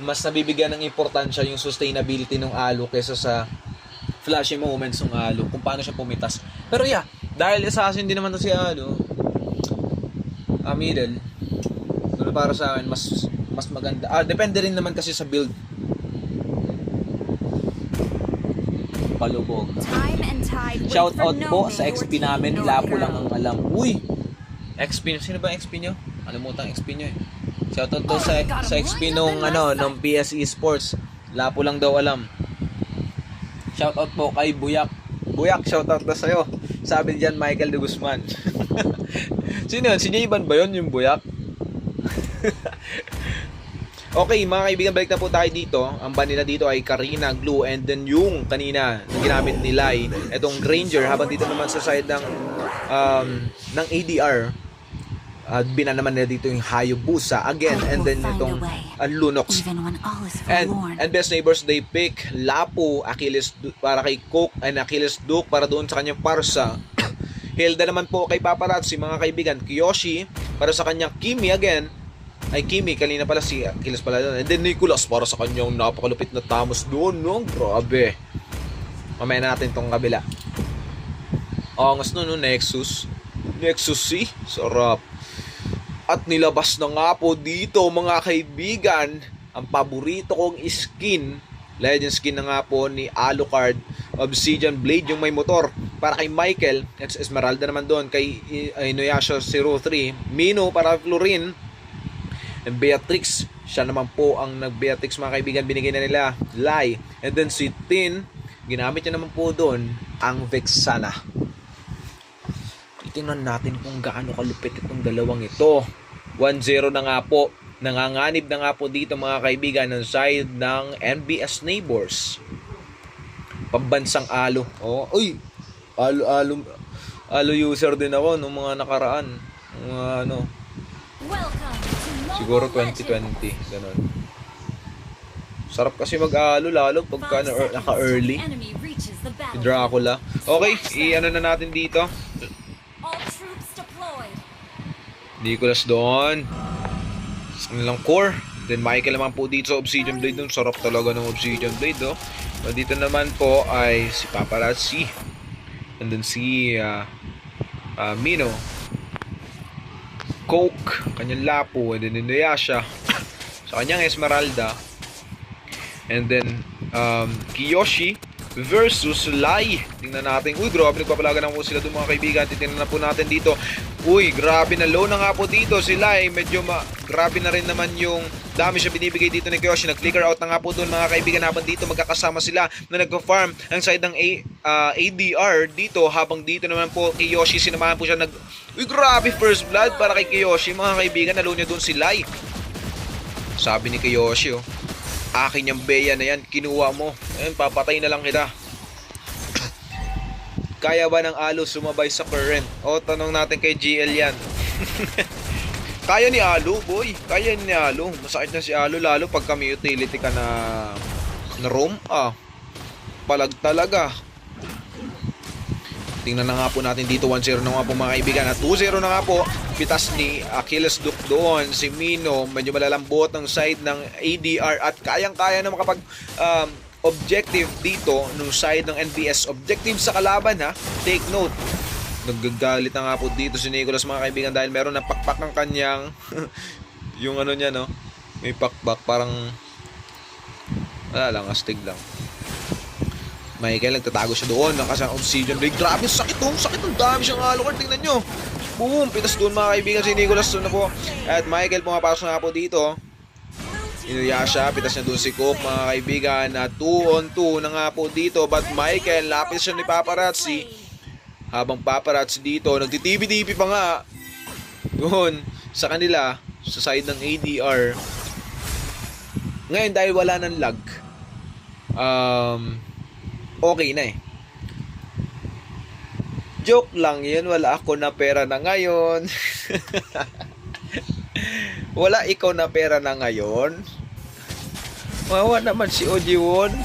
mas nabibigyan ng importansya yung sustainability ng Alo kaysa sa flashy moments ng Alo kung paano siya pumitas. Pero yeah, dahil assassin din naman to si Alo, middle. Pero para sa akin mas maganda. Depende rin naman kasi sa build. Palubog. Time and tide. Wait Shout for out no po man. sa XP Your team namin. is Lapo hero. lang ang alam. Uy! XP. Sino ba ang XP nyo? Alimutang XP nyo eh. Shout out to sa XP nung PSE Sports. Lapo lang daw alam. Shout out po kay Buyak. Buyak, shout out na sa'yo. Sabi diyan Michael de Guzman. Sino yun? Si Jayban ba yun? Yung Buyak? Okay, mga kaibigan, balik na po tayo dito. Ang ban nila dito ay Karina, Glue, and then yung kanina na ginamit nila ay itong Granger. Habang dito naman sa side ng ADR, binan naman nila dito yung Hayabusa again, and then itong Lunox. And best neighbors, they pick Lapu, Achilles para kay Coke, and Achilles Duke para doon sa kanyang Parsa. Hilda naman po kay Paparazzi, mga kaibigan. Kiyoshi para sa kanyang Kimi again. Ay, Kimi, kanina pala si Achilles pala doon. And then Nicholas para sa kanyang napakalupit na Tamos doon, no? Grabe. Mamaya natin tong kabila. Angas no, Nexus. Nexus C. Sarap. At nilabas na nga po dito, mga kaibigan, ang paborito kong skin. Legend skin na nga po ni Alucard. Obsidian Blade, yung may motor. Para kay Michael. It's Esmeralda naman doon. Kay Inuyasha 03. Mino para Florin. And Beatrix, siya naman po ang nag-Beatrix, mga kaibigan, binigay na nila Lai. And then si Tin, ginamit niya naman po doon ang Vexana. Tingnan natin kung gaano kalupit itong dalawang ito. 1-0 na nga po. Nanganganib na nga po dito, mga kaibigan, ng side ng NBS Neighbors. Pambansang Alo. Oh, uy! Alo user din ako nung mga nakaraan. Mga ano. Siguro 2020, ganun. Sarap kasi mag-alo lalo pagka naka-early. Si Dracula. Okay, i-ano na natin dito. Nicholas doon. Sa kanilang core. Then Michael naman po dito sa Obsidian Blade. Sarap talaga ng Obsidian Blade, oh. So, dito naman po ay si Paparazzi. And then si Mino. Coke, kanyang Lapu, and then Inuyasha, sa kanyang Esmeralda, and then Kiyoshi versus Lai. Tingnan natin. Uy, grabe, nagpapalaga na po sila doon, mga kaibigan. Tingnan na po natin dito. Uy, grabe na low na nga po dito si Lai. Medyo grabe na rin naman yung dami siya binibigay dito ni Kiyoshi. Nag-flicker out na nga po doon, mga kaibigan. Habang dito magkakasama sila na nagpa-farm ang side ng ADR dito. Habang dito naman po Kiyoshi, sinamahan po siya Uy, grabe, first blood para kay Kiyoshi, mga kaibigan. Nalo niya doon si Lai. Sabi ni Kiyoshi, oh, akin yung beya na yan, kinuha mo. Ayun, papatay na lang kita. Kaya ba ng Alo sumabay sa current? O, tanong natin kay GL yan. Kaya ni Alo, boy. Kaya ni Alo. Masakit na si Alo, lalo pag kami utility ka na roam. Palag talaga. Tingnan na nga po natin dito. 1-0 na nga po mga kaibigan. At 2-0 na nga po. Pitas ni Achilles Duke doon. Si Mino, medyo malalambot ng side ng ADR. At kayang-kaya na makapag objective dito nung side ng NBS. Objective sa kalaban ha. Take note. Nagagalit na nga po dito si Nicholas mga kaibigan dahil meron ng pakpak ng kanyang yung ano niya no. May pakpak parang wala lang, astig lang. Michael, nagtatago siya doon. Nakasang obsidian rig. Grabe, sakit oh. Sakit ng dami siyang Alucard. Tingnan nyo. Boom. Pitas doon mga kaibigan si Nicholas doon na po. At Michael pumapasok na po dito. Inuyasha. Pitas niya doon si Cook mga kaibigan. At 2-on-2 na nga po dito. But Michael, lapis siya ni Paparazzi. Habang Paparazzi dito, nagtitibi-tibi pa nga. Doon sa kanila. Sa side ng ADR. Ngayon dahil wala ng lag. Okay na eh. Joke lang yun. Wala ako na pera na ngayon. Wala ikaw na pera na ngayon. Wawa naman si Ojiwon.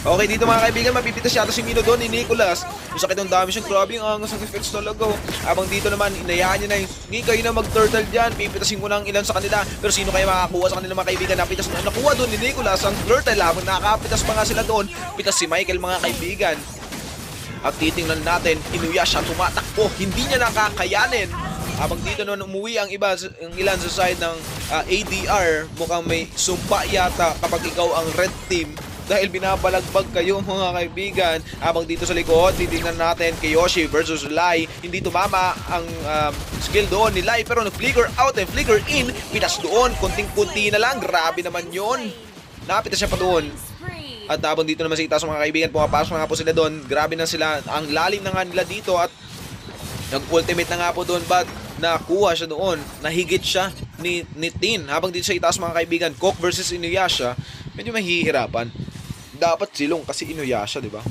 Okay, dito mga kaibigan, mapipitas yata si Mino doon ni Nicholas. Yung sakit ng dami siyang, grabe ang angas ng effects talaga. Abang dito naman, inayaan niya na yung, hindi kayo na mag-turtle dyan, pipitasin ko ng ilan sa kanila. Pero sino kaya makakuha sa kanila mga kaibigan? Napitas na, nakuha doon ni Nicholas ang turtle habang nakapitas pa nga sila doon. Pitas si Michael mga kaibigan. At titingnan natin, Inuyasha tumatakbo, hindi niya nakakayanin. Habang dito naman umuwi ang iba, ang ilan sa side ng ADR, mukhang may sumpa yata kapag ikaw ang red team. Dahil binabalagbag kayo mga kaibigan. Habang dito sa likod, titingnan natin Kiyoshi versus Lai. Hindi tumama ang skill doon ni Lai pero nag-flicker out and flicker in. Pitas doon, kunting-kunti na lang. Grabe naman yon. Napitas siya pa doon. At habang dito naman sa itaas mga kaibigan, pumapasok na nga po sila doon. Grabe na sila. Ang lalim na nga nila dito at nag-ultimate na nga po doon. But nakuha siya doon. Nahigit siya ni Tin. Habang dito sa itaas mga kaibigan, Cook versus Inuyasha, medyo mahihirapan. Dapat silong kasi Inuyasha, di ba?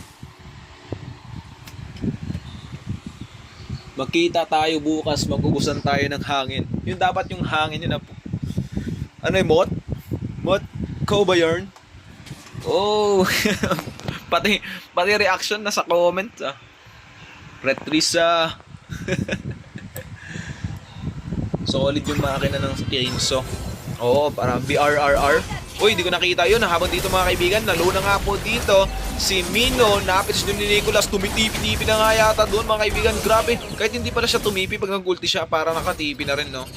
Magkita tayo bukas, magugusan tayo ng hangin. Yun dapat yung hangin yun na po. Ano yung Mot? Mot? Ikaw ba yarn? Oh, pati reaction na sa comment Retrisa. Solid yung makina ng Chainsaw. Oo, parang BRRR. Uy, di ko nakita yun. Habang dito mga kaibigan, naluna nga po dito si Mino. Napitas doon ni Nicholas. Tumitipi-tipi na nga yata doon mga kaibigan. Grabe, kahit hindi pala siya tumipi, pag nag-ulti siya, parang nakatipi na rin, no?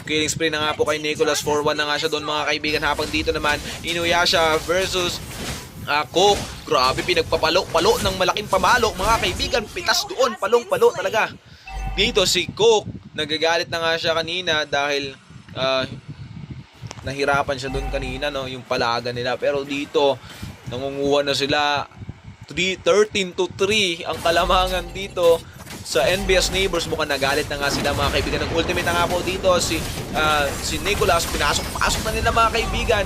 Killing spree na nga po kay Nicholas. 4-1 na nga siya doon mga kaibigan. Habang dito naman, Inuyasha versus Cook. Grabe, pinagpapalo-palo ng malaking pamalo mga kaibigan. Pitas doon, palong-palo talaga. Dito si Cook, nagagalit na nga siya kanina dahil nahirapan siya doon kanina, no, yung palaga nila. Pero dito, nangunguha na sila. 13-3 ang kalamangan dito sa NBS Neighbors. Mukhang nagalit na nga sila mga kaibigan. Nag-ultimate na nga po dito si Nicholas. Pinasok-pasok na nila mga kaibigan.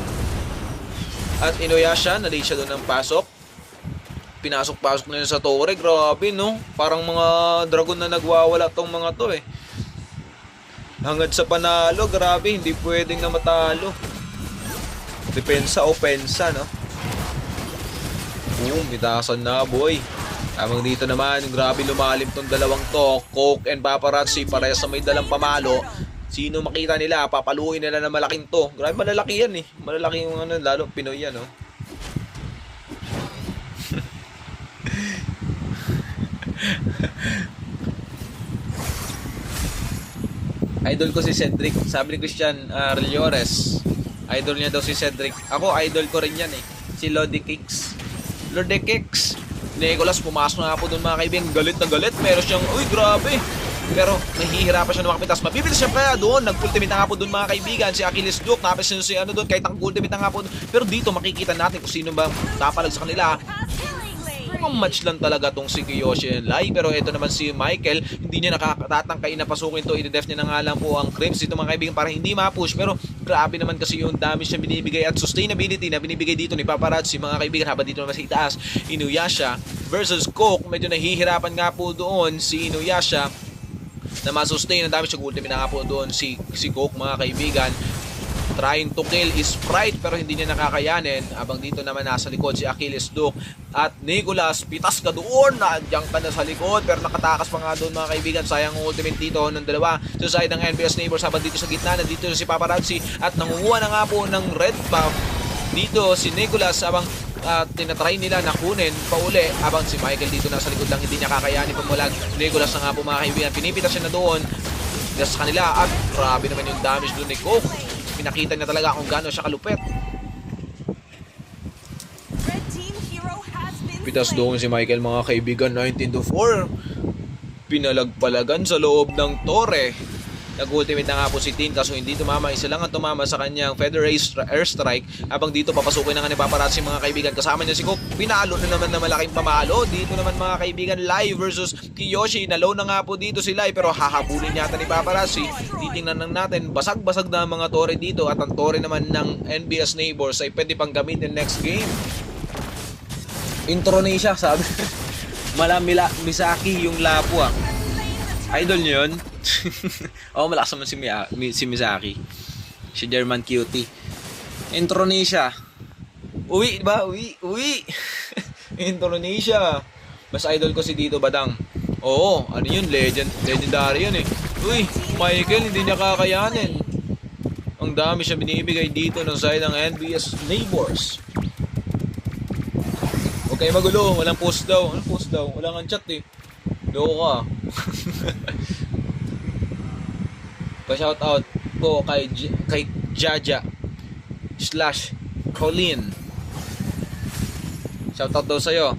At Inuyasha, nalate siya doon ng pasok. Pinasok-pasok na nila sa tore. Grabe, no? Parang mga dragon na nagwawala tong mga to eh. Hangad sa panalo, grabe, hindi pwedeng na matalo. Depensa, opensa, no? Boom, bitasan na, boy. Habang dito naman, grabe lumalim tong dalawang to. Cook and Paparazzi, parehas sa may dalang pamalo. Sino makita nila, papaluin nila na malaking to. Grabe, malalaki yan eh. Malalaki yung ano, lalo Pinoy yan, no? Idol ko si Cedric. Sabi ni Christian Reliores, idol niya daw si Cedric. Ako, idol ko rin yan eh. Si Lodi Kicks. Lodi Kicks. Nicholas, pumasok na nga po doon mga kaibigan. Galit na galit. Meron siyang, uy, grabe. Pero nahihirapan siya na makapitas. Mapipitas siya pa doon. Nag-ultimate na nga po doon mga kaibigan. Si Achilles Duke. Napis siya si ano doon. Kahit ang ultimate na nga po doon. Pero dito makikita natin kung sino ba tapalag sa kanila. Mukhang match lang talaga tong si Kiyoshi and Lai. Pero ito naman si Michael, hindi niya nakakatatangkay na pasukin to. I-def niya na nga lang po ang Crims dito mga kaibigan para hindi ma-push. Pero grabe naman kasi yung damage na binibigay at sustainability na binibigay dito ni Paparazzi mga kaibigan. Habang dito naman sa itaas, Inuyasha versus Cook. Medyo nahihirapan nga po doon si Inuyasha. na masustain ang damage. Ultimate na nga po doon si Coke mga kaibigan. Trying to kill is Sprite pero hindi niya nakakayanin. Abang dito naman nasa likod si Achilles Duke at Nicholas. Pitas ka doon, nandiyan ka na sa likod pero nakatakas pa nga doon mga kaibigan. Sayang ang ultimate dito ng dalawa sa side ng NBS Neighbors. Habang dito sa gitna, nandito si Paparazzi at nangunguha na nga po ng red buff dito si Nicholas. Abang tinatry nila na kunin pauli. Abang si Michael dito nasa likod lang, hindi niya kakayanin pumulag. Nicholas na nga po mga kaibigan, pinipitas siya na doon sa kanila at grabe naman yung damage doon ni Coke. Pinakita niya talaga kung gaano siya kalupit. Red team hero has been Pitas slain. doon si Michael mga kaibigan, 19-4. Pinalagpalagan sa loob ng tore. Nag-ultimate na nga po si Tin kaso hindi tumama. Isa lang ang tumama sa kanyang Feather Airstrike. Habang dito papasukin na nga ni Paparazzi mga kaibigan. Kasama niya si Cook. Pinalo na naman na malaking pamalo. Dito naman mga kaibigan, Lai versus Kiyoshi. Nalow na nga po dito si Lai pero hahabulin yata ni Paparazzi. Titingnan lang natin. Basag-basag na ang mga tore dito. At ang tore naman ng NBS Neighbors ay pwede pang gamitin next game. Intronesia sabi. Malamila Misaki yung lapo ah. Idol niyo yun? Oo, malakas naman si Misaki. Si German cutie. Intronesia. Uwi, diba? Uwi. Intronesia. Mas idol ko si Dito Badang. Oo, ano yun? Legendary yun eh. Uy, Michael, hindi niya kakayanin. Ang dami siya binibigay dito ng side ng NBS Neighbors. Huwag kayo magulo. Walang post daw. Anong post daw? Walang ang chat eh. Loko ka. Pa-shoutout po kay Jaja / Colleen. Shoutout daw sa'yo.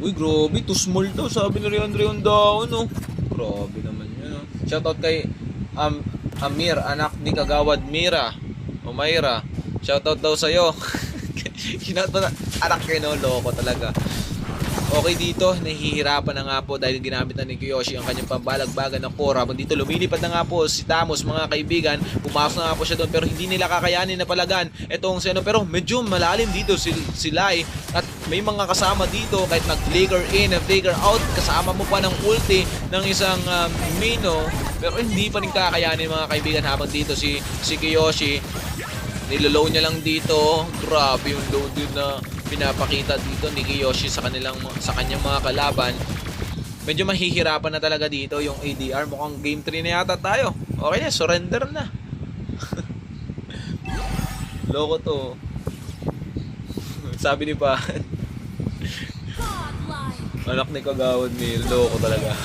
Uy, grabe. Too small daw. Sabi ni Rion daw, no? Grabe naman yun, no? Shoutout kay Amir, anak ni Kagawad Mira. O Mayra. Shoutout daw sa'yo. Anak kayo, no? Loko talaga. Okay dito, nahihirapan na nga po dahil ginamit na ni Kiyoshi ang kanyang pambalagbagan ng core. Habang dito lumilipad na nga po si Tamos mga kaibigan. Pumasok na nga po siya doon pero hindi nila kakayanin na palagan etong si ano. Pero medyo malalim dito si Lai at may mga kasama dito kahit nag-flicker in, flicker out. Kasama mo pa ng ulti ng isang Mino pero hindi pa rin kakayanin mga kaibigan. Habang dito si Kiyoshi, nilolow niya lang dito. Grabe yung load din na pinapakita dito ni Kiyoshi sa kanyang mga kalaban. Medyo mahihirapan na talaga dito yung ADR. Mukhang game 3 na yata tayo. Okay na, surrender na. Loko to. Sabi ni pa anak ni Kagawad ni loko talaga.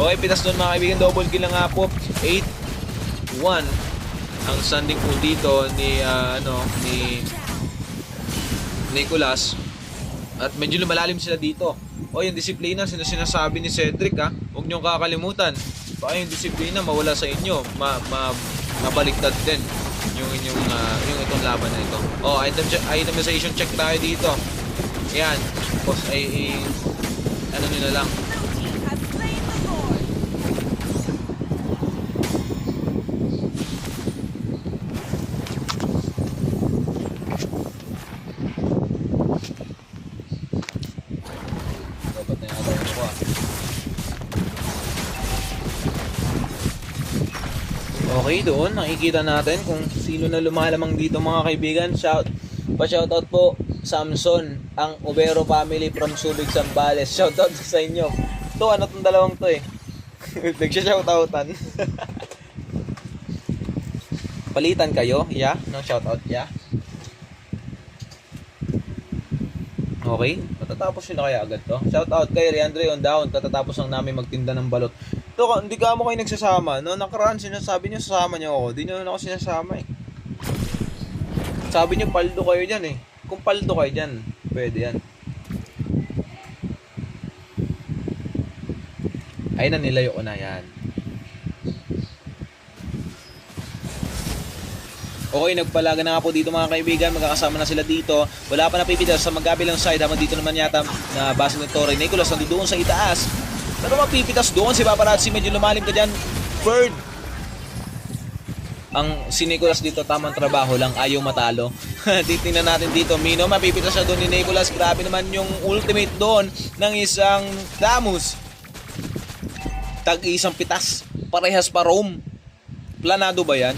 Okay, pitas doon mga kaibigan. Double kill na nga po. 8-1 ang standing po dito ni ni Nicholas. At medyo lumalalim sila dito. O yung disiplina, sinasabi ni Cedric ha. Huwag niyong kakalimutan. Baka yung disiplina mawala sa inyo. Mabaliktad din yung inyong yung itong laban na ito. O, itemization check tayo dito. Ayan. Tapos ano nyo na lang. Has slain the Lord. Dapat na yata yun ako ah. Okay, doon nakikita natin kung sino na lumalamang dito mga kaibigan. Pa-shoutout po Samson, ang Obero family from Subic, Zambales. Shoutout sa inyo. To ano tong dalawang to eh. Nagsha-shoutoutan. Palitan kayo, yeah, ng shoutout, yeah. Okay, matatapos yun na kaya agad to. Shoutout kay Riandre on down. Katatapos lang namin magtinda ng balot. To, hindi ka mo kayo nagsasama. No, nakaraan sinasabi niyo sasama niyo ako. Di niyo na ako sinasama eh. Sabi niyo paldo kayo diyan eh. Kung paldo kayo diyan, pwede yan. Ay na nilayo ko na yan. Okay, nagpalaga na nga po dito mga kaibigan. Magkakasama na sila dito. Wala pa napipitas sa magkabilang side. Habang dito naman yata na base ng Torre. Nicholas nandoon sa itaas. Pero mapipitas doon si Paparazzi. Medyo lumalim ka dyan. Bird. Ang si Nicolas dito, tamang trabaho lang, ayaw matalo. Titingnan natin dito, Mino, mapipitas siya doon ni Nicolas. Grabe naman yung ultimate doon ng isang Damus. Tag-isang pitas, parehas pa roam. Planado ba yan?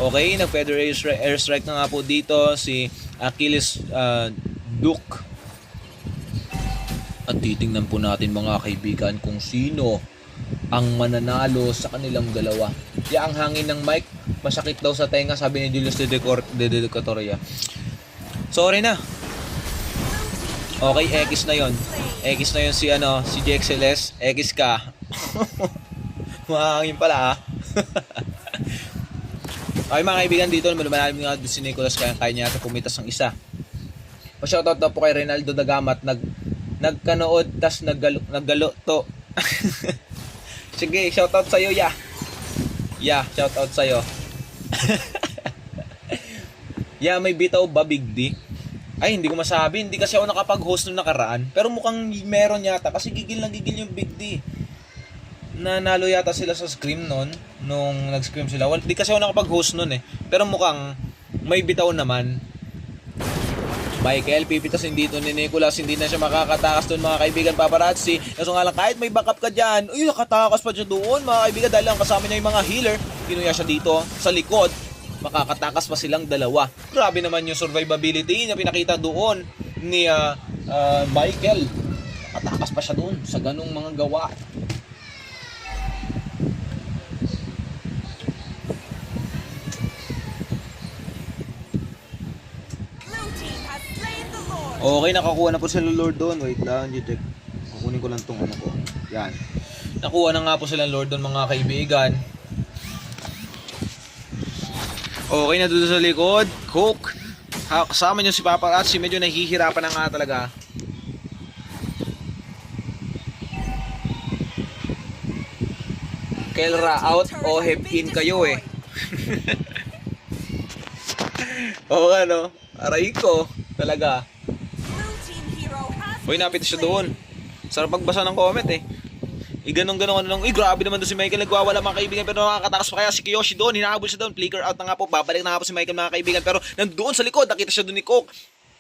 Okay, nag-feather airstrike na nga po dito si Achilles Duke. At titingnan po natin mga kaibigan kung sino ang mananalo sa kanilang dalawa. Kaya ang hangin ng mic, masakit daw sa tenga, sabi ni Julius de Decotoria. Sorry na. Okay, X na yon. X na yon si si JXLS. X ka. Mahangin pala Okay mga kaibigan, dito malalim nga si Nicolas, kaya niya ata pumitas ng isa. Pa-shoutout daw po kay Reynaldo Dagamat, nagkanood tas naggalo to. Sige, shoutout sa iyo, ya. Ya, shoutout sa iyo. Ya, may bitaw ba Big D? Ay, hindi ko masabi, hindi kasi ako nakapag-host nung nakaraan, pero mukhang meron yata kasi gigil na gigil yung Big D. Nanalo yata sila sa scream nung nag-scream sila. Hindi kasi ako nakapag-host nun eh. Pero mukhang may bitaw naman. Michael, pipitasin dito ni Nicolas. Hindi na siya makakatakas doon mga kaibigan paparazzi. Kaso nga lang, kahit may backup ka dyan, uy, nakatakas pa dyan doon mga kaibigan. Dahil lang kasama niya yung mga healer. Kinuya siya dito sa likod. Makakatakas pa silang dalawa. Grabe naman yung survivability na pinakita doon ni Michael. Nakatakas pa siya doon sa ganung mga gawa. Okay, nakakuha na po sila Lord doon. Wait lang, check. Kukunin ko lang tong ko. Yan. Nakuha na nga po sila Lord doon mga kaibigan. Okay na doon sa likod. Cook. Kasama nyo si Paparazzi. Medyo nahihirapan na nga talaga. Kelra out o have in kayo eh. Oo nga no. Aray ko. Talaga. Uy, napit siya doon. Sarap magbasa ng comment eh. Ganun-ganun lang. Uy, grabe naman doon si Michael. Nagwawala mga kaibigan. Pero nakakatakas pa kaya si Kiyoshi doon. Hinahabol siya doon. Flicker out na nga po. Babalik na nga po si Michael mga kaibigan. Pero nandoon sa likod. Nakita siya doon ni Cook.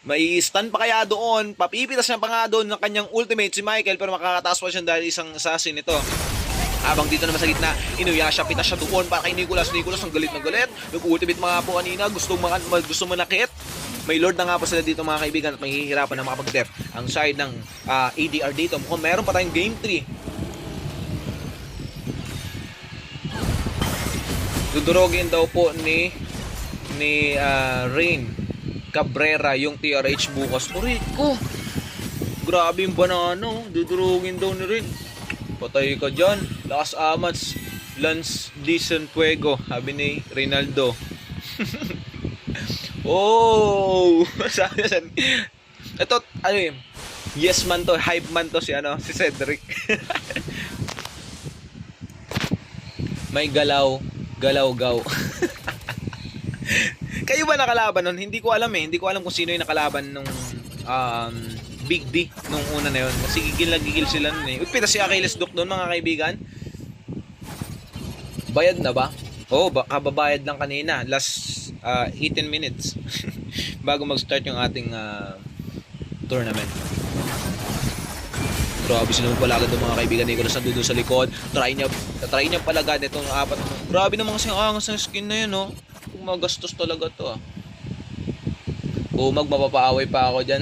May stun pa kaya doon. Papipitas niya pa nga doon ng kanyang ultimate si Michael. Pero makakatakas pa siya dahil isang assassin ito. Habang dito naman sa gitna, inuya siya, pitas siya doon para kay Nicolas. Nicolas ang galit na galit. Nag-ultimate mga po kanina. Gusto manakit. May Lord na nga po sila dito mga kaibigan at mahihirapan na makapag-def ang side ng ADR dito. Mukhang meron pa tayong game 3. Dudurogin daw po ni Rain Cabrera yung TRH bukas. Rico! Grabe yung banana. Dudurogin daw ni Rain. Patay ka dyan. Lakas amats. Lance Dicen Fuego. Sabi ni Reynaldo. Oh! Sabi na ito, ano yun? Yes man to, hype man to si Cedric. May galaw gaw. Kayo ba nakalaban nun? Hindi ko alam eh. Hindi ko alam kung sino yung nakalaban nung Big D nung una na yun. Kasi gigil sila nun eh. Upita si Achilles Duke nun mga kaibigan. Bayad na ba? Oo, kababayad lang kanina. Last 18 minutes bago mag-start yung ating tournament. Grabe sila magpalagad ng mga kaibigan ni Nicolas nandun sa likod. Try niya palagad itong apat. Grabe naman kasi ang angas ng skin na yun, no? Magastos talaga to. Magpapaaway pa ako dyan.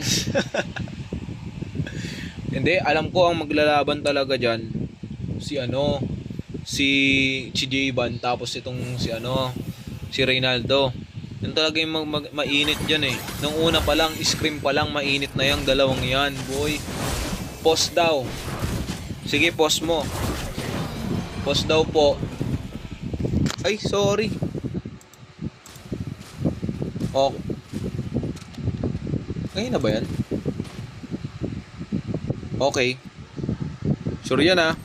Hindi, alam ko ang maglalaban talaga dyan si J-Ban, tapos itong si Reynaldo. Yun talaga yung mainit dyan eh. Nung una pa lang, scream pa lang, mainit na yung dalawang yan, boy. Pause daw. Sige, pause mo. Pause daw po. Ay, sorry. Okay. Ngayon na ba yan? Okay. Sure yan ah.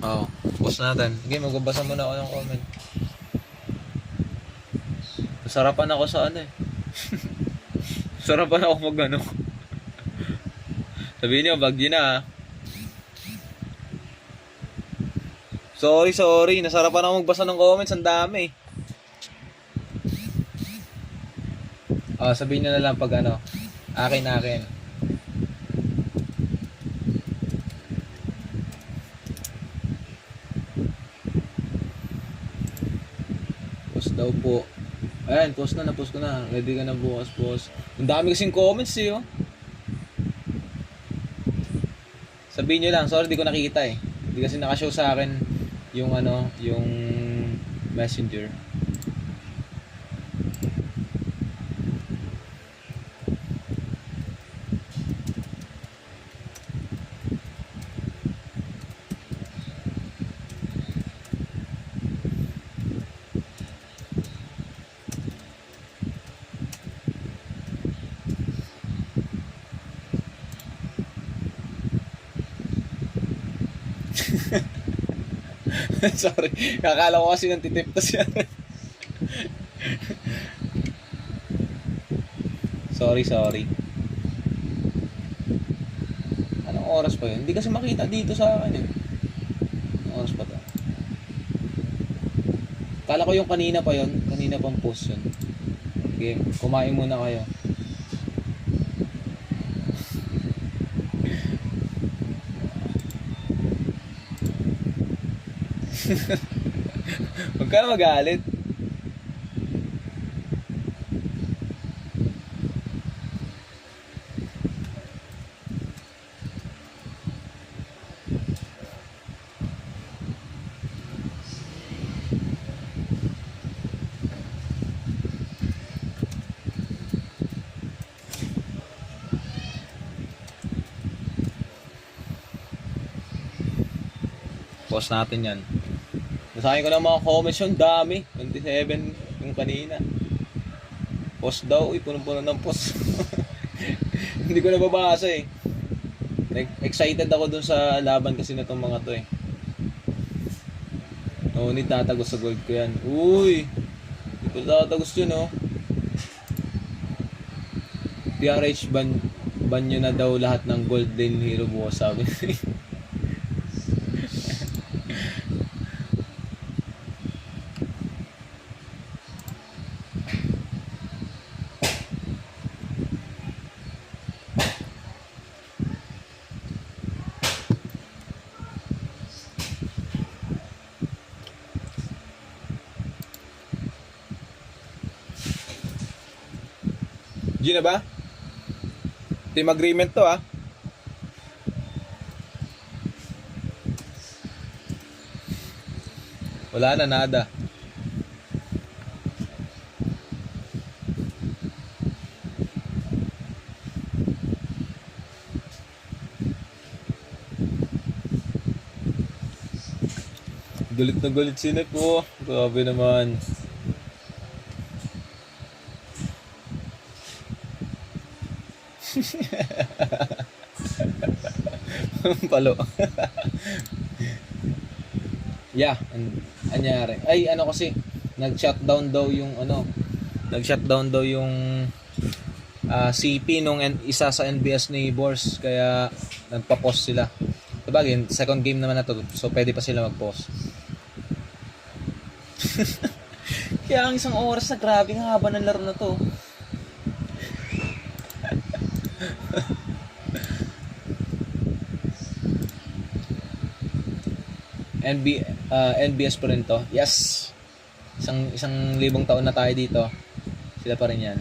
Oo. Pause natin. Okay, magbabasa muna ako ng comment. Sarapan ako sa Sarapan ako Sabihin niyo, bagyo na. Sorry. Nasarapan ako magbasa ng comments. Ang dami. Sabihin nyo na lang pag ano, akin. Post daw po. Ayan, post ko na. Ready ka na bukas, post. Ang dami kasing comments eh, oh. Sabihin nyo lang, sorry, di ko nakikita eh. Hindi kasi nakashow sa akin yung ano, yung messenger. Sorry, kakala ko kasi nantitip to siya. Sorry. Anong oras pa yun? Hindi kasi makita dito sa akin eh. Anong oras pa to? Kala ko yung kanina pa yun. Kanina pang post yun. Okay, kumain muna kayo. Huwag ka na magalit. Post natin yan. Basahin ko ng mga comments yung dami. 27 yung kanina. Post daw. Punong-puno ng post. Hindi ko nababasa eh. Excited ako dun sa laban kasi na itong mga to eh. Ngunit tatagos sa gold ko yan. Uy! Hindi ko tatagos yun oh. TRH ban nyo na daw lahat ng golden hero bukas, sabi. G na ba? Team agreement to ah. Wala na nada. Galit na galit si Nep po. Grabe naman. Palo. Yeah, anyari. Ay, ano kasi, nag-shutdown daw yung CP nung isa sa NBS Neighbors, kaya nagpa-post sila. Sabagay, second game naman na to, so pwede pa sila mag-post. Kaya ang isang oras na grabe nga haba ng laro na to. NBS pa rin to. Yes. Isang libong taon na tayo dito. Sila pa rin yan.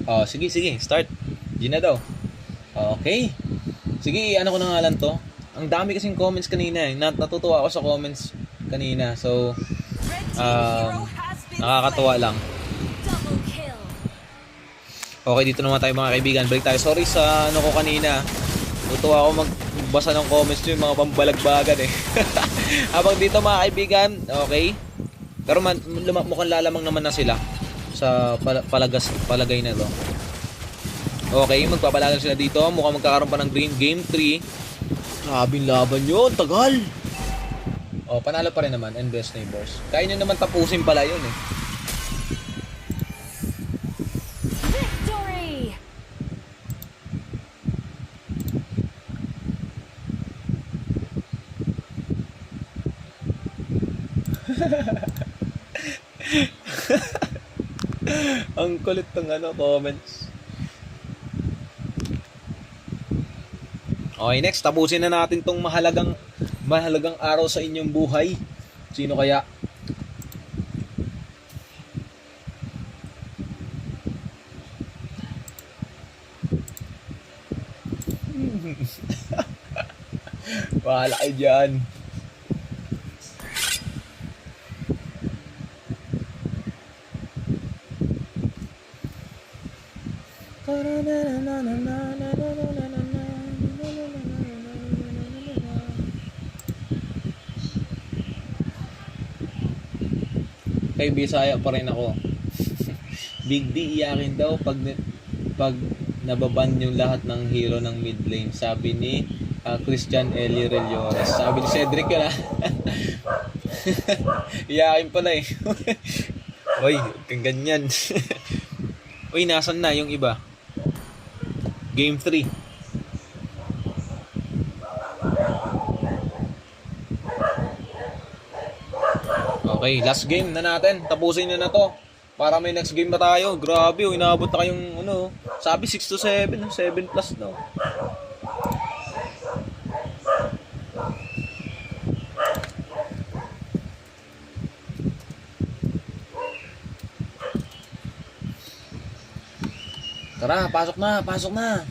Oh, sige, start. G na daw. Okay. Sige, ano ko na nga lang to. Ang dami kasing comments kanina eh. Natutuwa ako sa comments kanina. So, nakakatuwa lang. Okay, dito naman tayo mga kaibigan. Balik tayo. Sorry sa ano ko kanina. Natutuwa ako magbasa ng comments nyo, yung mga pambalagbagan eh. Habang dito mga kaibigan, okay. Pero mukhang lalamang naman na sila sa palagay na to. Okay, magpapalagan sila dito. Mukhang magkakaroon pa ng green game 3. Grabing laban yun, tagal. Oh, panalo pa rin naman, NBS Neighbors. Kaya nyo naman tapusin pala yun eh. Victory! Ang kulit ng comments. Okay, next, tapusin na natin tong mahalagang araw sa inyong buhay. Sino kaya? Bahala kayo dyan. Kay Bisaya pa rin ako. Big D iyakin daw pag nababan yung lahat ng hero ng mid lane, sabi ni Christian Eli Reliores. Sabi ni Cedric yun iyakin pala eh. Oy, kang ganyan. Uy, nasan na yung iba? Game 3. Okay, last game na natin. Tapusin na to. Para may next game na tayo. Grabe, inaabot na kayong sabi 6 to 7, 7 plus no. Tara, pasok na, pasok na.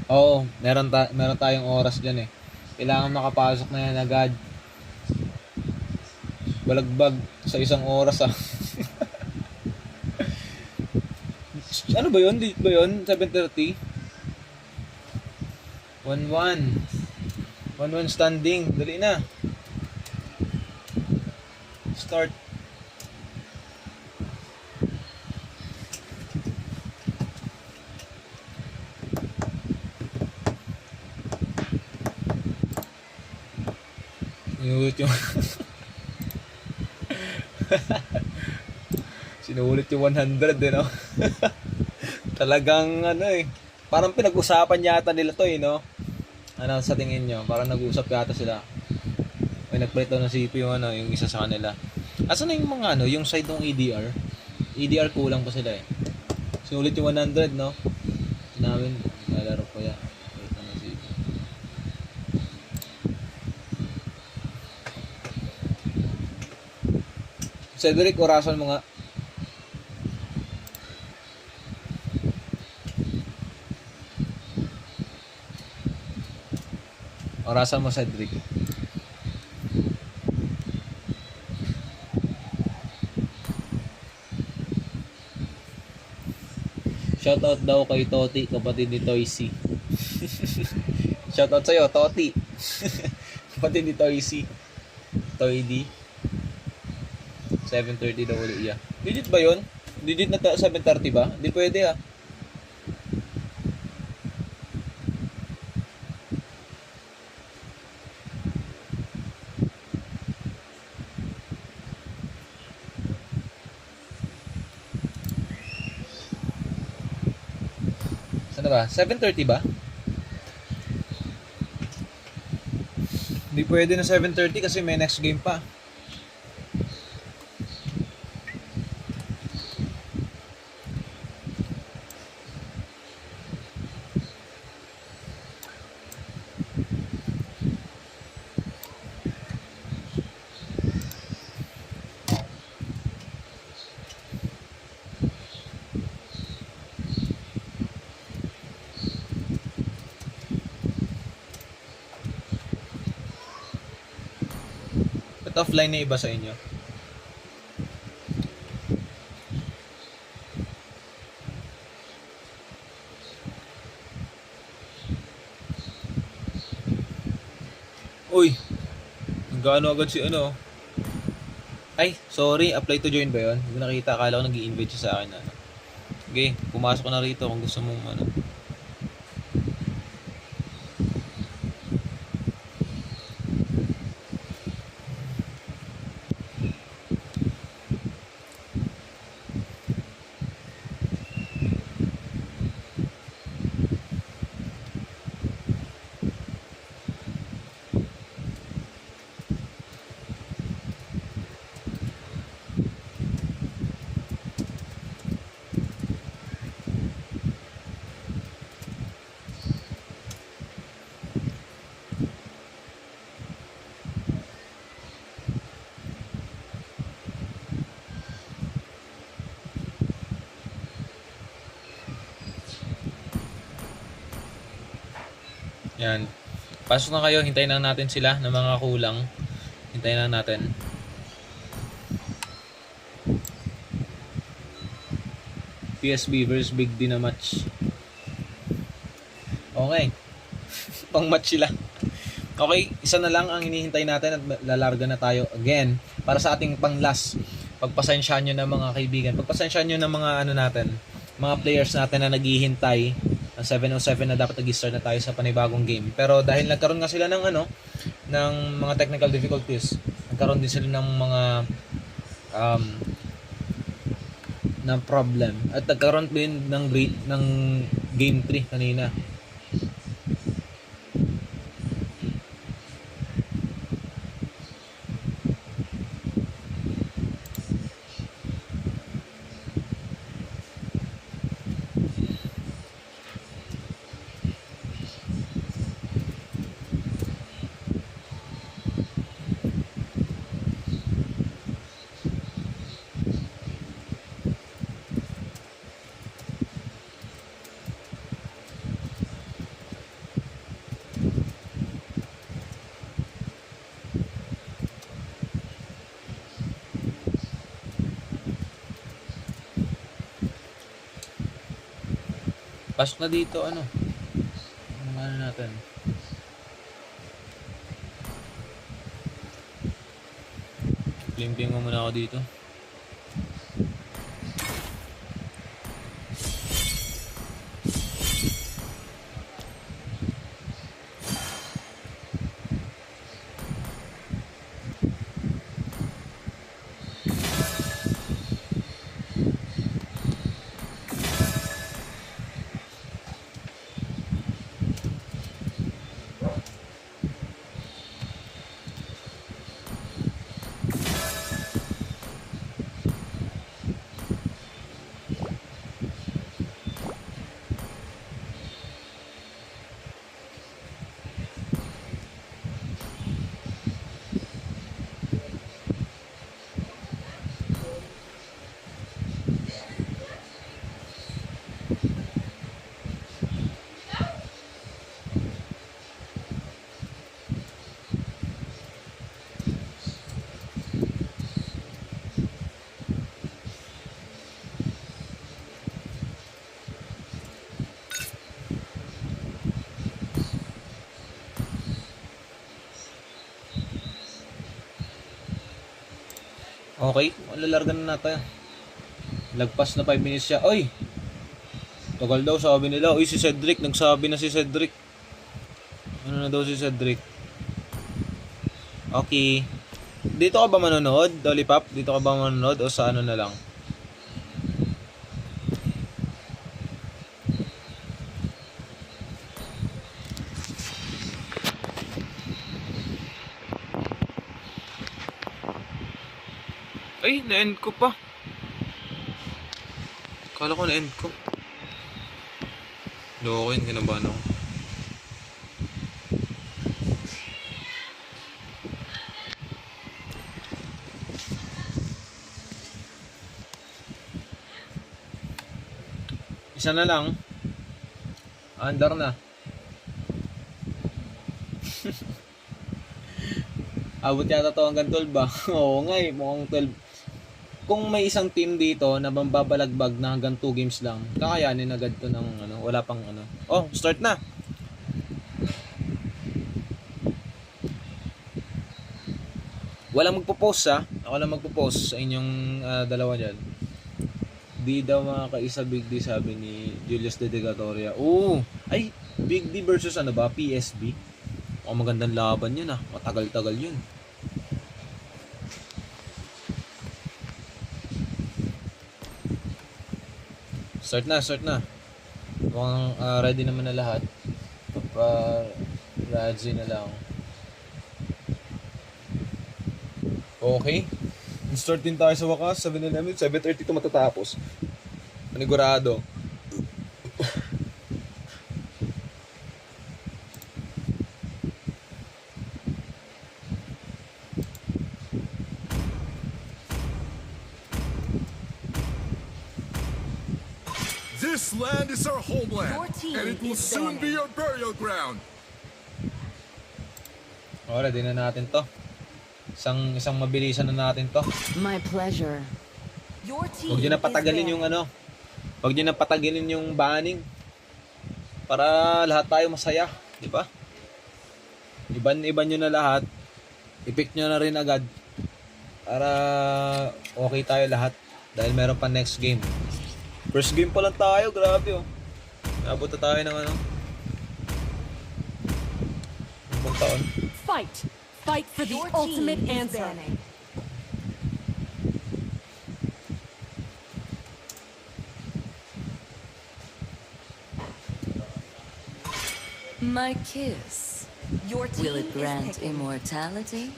Oo, meron tayong oras dyan eh. Kailangan makapasok na yan agad. Balagbag sa isang oras Ano ba yun? Dito ba yun? 7:30? 1-1. 1-1 standing. Dali na. Start. Sinulit yung sinulit yung 100 no. Talagang parang pinag-usapan yata nila to no. Ano sa tingin nyo? Parang nag-uusap yata sila. May nagprito ng CPU yung isa sa kanila. Asan na yung mga yung side ng EDR? EDR kulang pa sila eh. Sinulit yung 100 no. Namin lalaro ko yan. Cedric, orasan mo nga. Orasan mo, Cedric. Shoutout daw kay Toti, kapatid ni Toysy. Shoutout sa'yo, Toti. Kapatid ni Toysy. Toy D. 7:30 daw ulit, yeah. Digit ba yun? Digit na 7:30 ba? Hindi pwede Saan ba? 7:30 ba? Hindi pwede na 7:30 kasi may next game pa. Ba't offline na iba sa inyo? Uy! Nagkaano agad si ano? Ay, sorry. Apply to join ba yun? Hindi ko nakita. Akala ko nag-i-invite siya sa akin. Ano. Okay, pumasok ko na rito kung gusto mong ano. Yan. Pasok na kayo, hintayin lang natin sila na mga kulang. Hintayin lang natin. PSB versus Big D na match. Okay. Pang match sila. Okay, isa na lang ang hinihintay natin at lalarga na tayo again para sa ating pang last. Pagpasensyahan nyo na mga kaibigan. Pagpasensyahan nyo na mga ano natin, mga players natin na naghihintay ang 707 na dapat nag-start na tayo sa panibagong game. Pero dahil nagkaroon nga sila ng ano, ng mga technical difficulties, nagkaroon din sila ng mga ng problem at nagkaroon din ng game 3 kanina. Pasok na dito, ano? Ano natin? Limping mo muna ako dito. Okay, lalargan na natin. Lagpas na 5 minutes siya. Oy! Tagal daw sabi nila. Uy, si Cedric. Nagsabi na si Cedric. Ano na daw si Cedric? Okay. Dito ka ba manonood, Lollipop? Dito ka ba manonood o sa ano na lang? Ay, na-end ko pa. Kala ko na-end ko. Lokohin, kinabahan ako. Isa na lang. Andar na. Abot yata to hanggang 12 ba? Oo nga eh, mukhang 12. Kung may isang team dito na mambabalagbag na hanggang 2 games lang, kakayanin agad to ng ano, wala pang ano. Oh, start na. Walang magpo-post ha. Ako lang magpo-post sa inyong dalawa diyan. Di daw makakaisa Big D, sabi ni Julius De Decatoria. Oo. Ay, Big D versus ano ba? PSB. Oh, magandang laban yun ah. Matagal-tagal yun. Start na, start na. Mukhang ready naman na lahat. Radzi na lang. Okay. Start din tayo sa wakas. 7:11, 7:30 ito matatapos. Panigurado. This land is our homeland, Your team and it will is soon be banning. your burial ground. Oh, ready na natin to. Isang mabilisan na natin to. My pleasure. Your team Huwag nyo na is patagalin banning. yung ano. Huwag nyo na patagalin yung banning. Para lahat tayo masaya. Di ba? Iban nyo na lahat. I-pick nyo na rin agad. Para okay tayo lahat. Dahil meron pa next game. First game pa lang tayo. Grabe oh. Nabot na tayo ng ano. Ibang taon. Fight. Fight for the Your ultimate team is answer. banning. My kiss. Your team Will it is grant picking. immortality?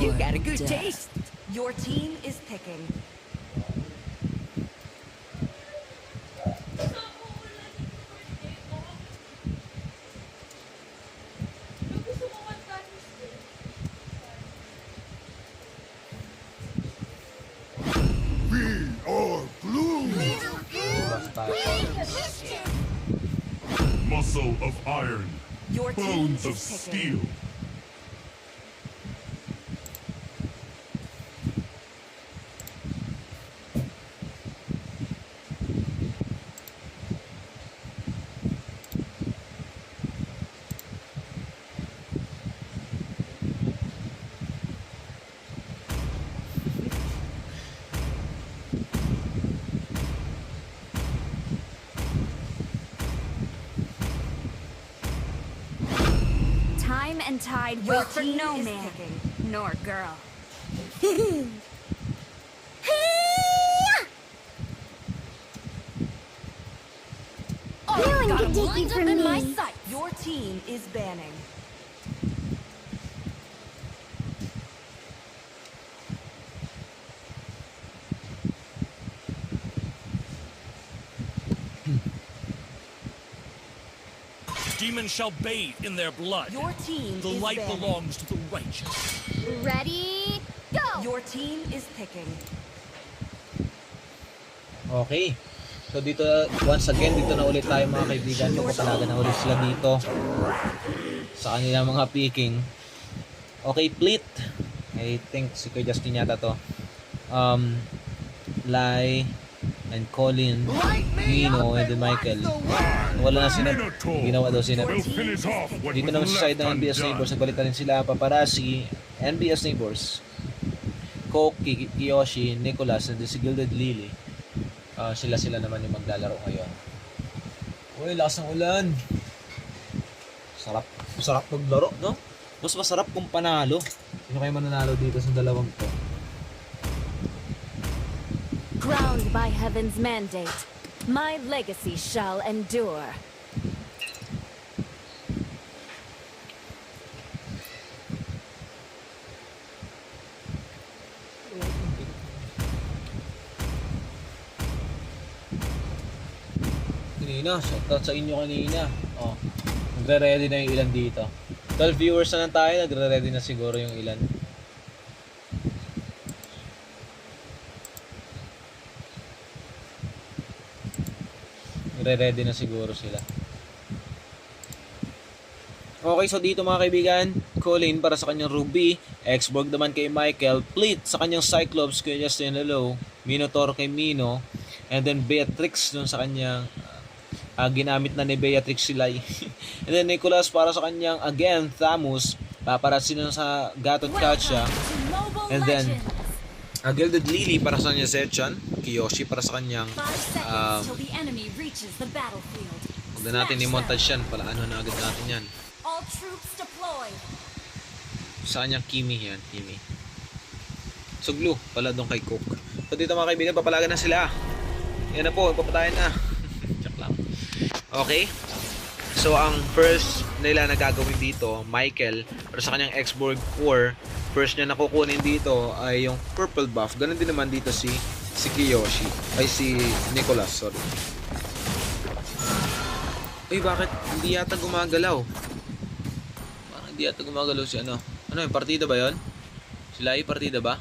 You or got a good death? taste. Your team is picking. We are blue, Basta. muscle of iron, Your team bones of is picking. steel. Time and tide Your wait for team no is man picking. nor girl. No one Got can him take you lined up from in my me. sight. Your team is banning. Demons shall bathe in their blood. Your team The is light banning. belongs to the righteous. Ready? Go! Your team is picking. Okay. So dito, once again, dito na ulit tayo mga kaibigan. Papapalaga na ulit sila dito sa kanilang mga picking. Okay, Plit. I think si Kuya Justin yata to. Lai and Colin, Nino, and then Michael. Wala na sila. Ginawa daw sila. We'll finish off what Dito was naman sa side left ng NBS Neighbors, undone. nagbalik na rin sila. Paparazzi, NBS Neighbors, Coke, Kiyoshi, Nicholas, and si Gilded Lily. Sila naman yung maglalaro ngayon. Uy, lakas ng ulan. Sarap maglaro, no? Mas masarap kung panalo. Sino kayo mananalo dito sa dalawang to? Crowned by heaven's mandate, my legacy shall endure. Kanina, shoutout sa inyo kanina. Oh, nagre-ready na yung ilan dito. 12 viewers na lang tayo, nagre-ready na siguro yung ilan. Nagre-ready na siguro sila. Okay, so dito mga kaibigan, Colin para sa kanyang Ruby, Xborg naman kay Michael, Pleat sa kanyang Cyclops kay Justin Hello, Minotaur kay Mino, and then Beatrix dun sa kanyang ginamit na ni Beatrix Silay. And then Nicholas para sa kanyang again Thamus, paparazzi na sa Gatot Kacha. And then Gilded Lily para sa kanyang Sechan, Kiyoshi para sa kanyang 5 seconds till the enemy reaches the battlefield. huwag na natin i-montage yan, pala ano na agad natin yan. All troops deployed. Sa kanyang Kimi yan, Kimi. So Glue, pala doon kay Cook. So dito mga kaibigan, papalagan na sila. Yan na po, papatayan na. Check lang. Okay. So ang first nila na gagawin dito, Michael, pero sa kanyang Xborg 4, first niya nakukunin dito ay yung purple buff. Ganun din naman dito si Kiyoshi. Ay si Nicholas, sorry. Uy, bakit hindi yata gumagalaw? Parang hindi yata gumagalaw si ano. Ano yung partida ba yon? Sila ay partida ba?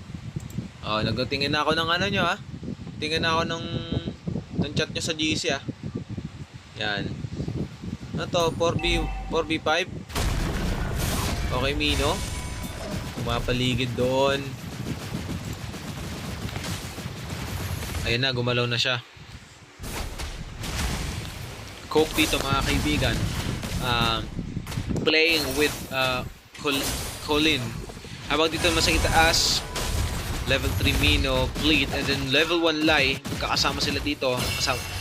Oh, nagtingin na ako ng ano nyo ha. Tingin na ako ng chat nyo sa GC ha. Yan. Ano to? 4v5? Okay, Mino. Pumapaligid doon. Ayun na, gumalaw na siya. Coke dito mga kaibigan. Playing with Colin. Habang dito naman sa itaas, level 3 Mino, Pleat, and then level 1 Lai. Magkakasama sila dito.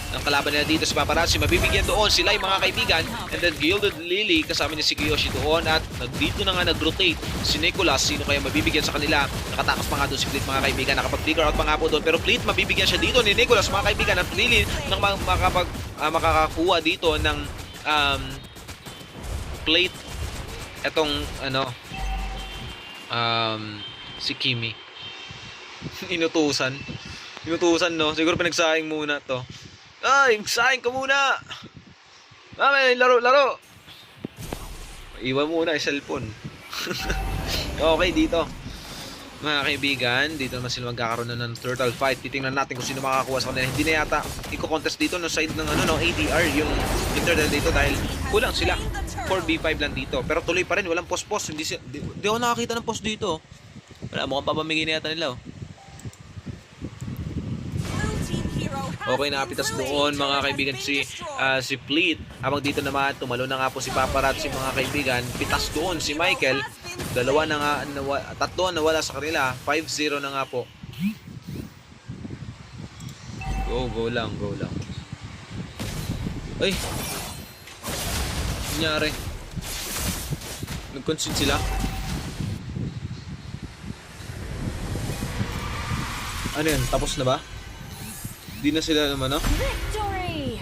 Ang kalaban nila dito si Paparazzi. Mabibigyan doon sila yung mga kaibigan. And then Gilded Lily, kasama niya si Kiyoshi doon. At dito na nga nag-rotate si Nicholas. Sino kaya mabibigyan sa kanila? Nakatakas pa nga doon si Pleat mga kaibigan. Nakapag-figure out pa nga po doon. Pero Pleat, mabibigyan siya dito ni Nicholas mga kaibigan. At Lily nang makakakuha dito ng Plate. Etong si Kimi. Inutusan no. Siguro pinagsaing muna to. Ay, magsaing ka muna. Mami, laro. Iwan muna yung cellphone. Okay, dito. Mga kaibigan, dito naman sila magkakaroon na ng turtle fight. Titingnan natin kung sino makakakuha sa kanila. Hindi na yata i-contest dito no side ng ADR yung turtle dito dahil kulang sila. 4v5 lang dito. Pero tuloy pa rin, walang post-post. Hindi ako nakakita ng post dito. Wala, mukhang papamigay na yata nila Okay, nakapitas doon mga kaibigan si Pleat. Habang dito naman, tumalo na nga po si Paparazzi mga kaibigan. Pitas doon si Michael. Dalawa na nga, tatlo na wala sa kanila. 5-0 na nga po. Go lang. Ay! Nangyari. Nag-concede sila. Ano yan? Tapos na ba? Di na sila naman, no? Victory!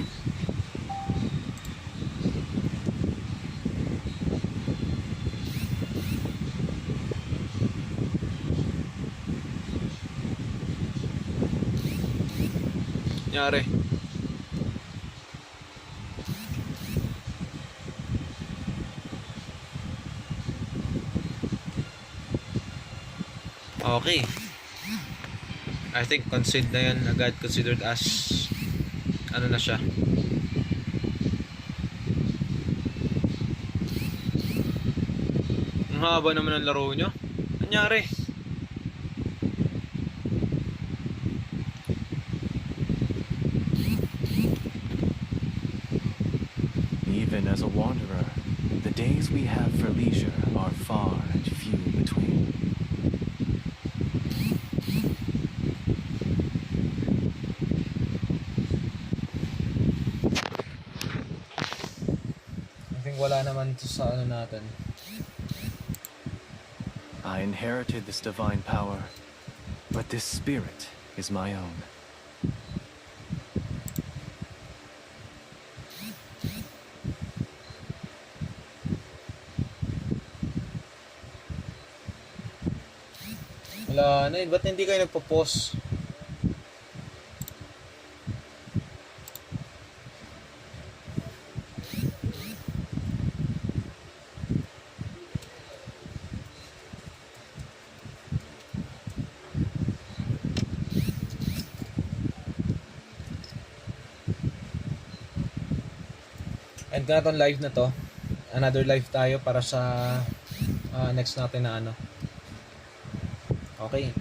Nangyari. Okay. I think concede na yan agad, considered as ano na siya. Ang haba naman ang laro nyo. Nangyari. Even as a wanderer, the days we have for leisure are far and few between. Wala naman to sa ano natin. I inherited this divine power, but this spirit is my own. Wala na, ba't hindi kayo nagpo-post? And ganitong live na to, another life tayo para sa next natin na ano. Okay.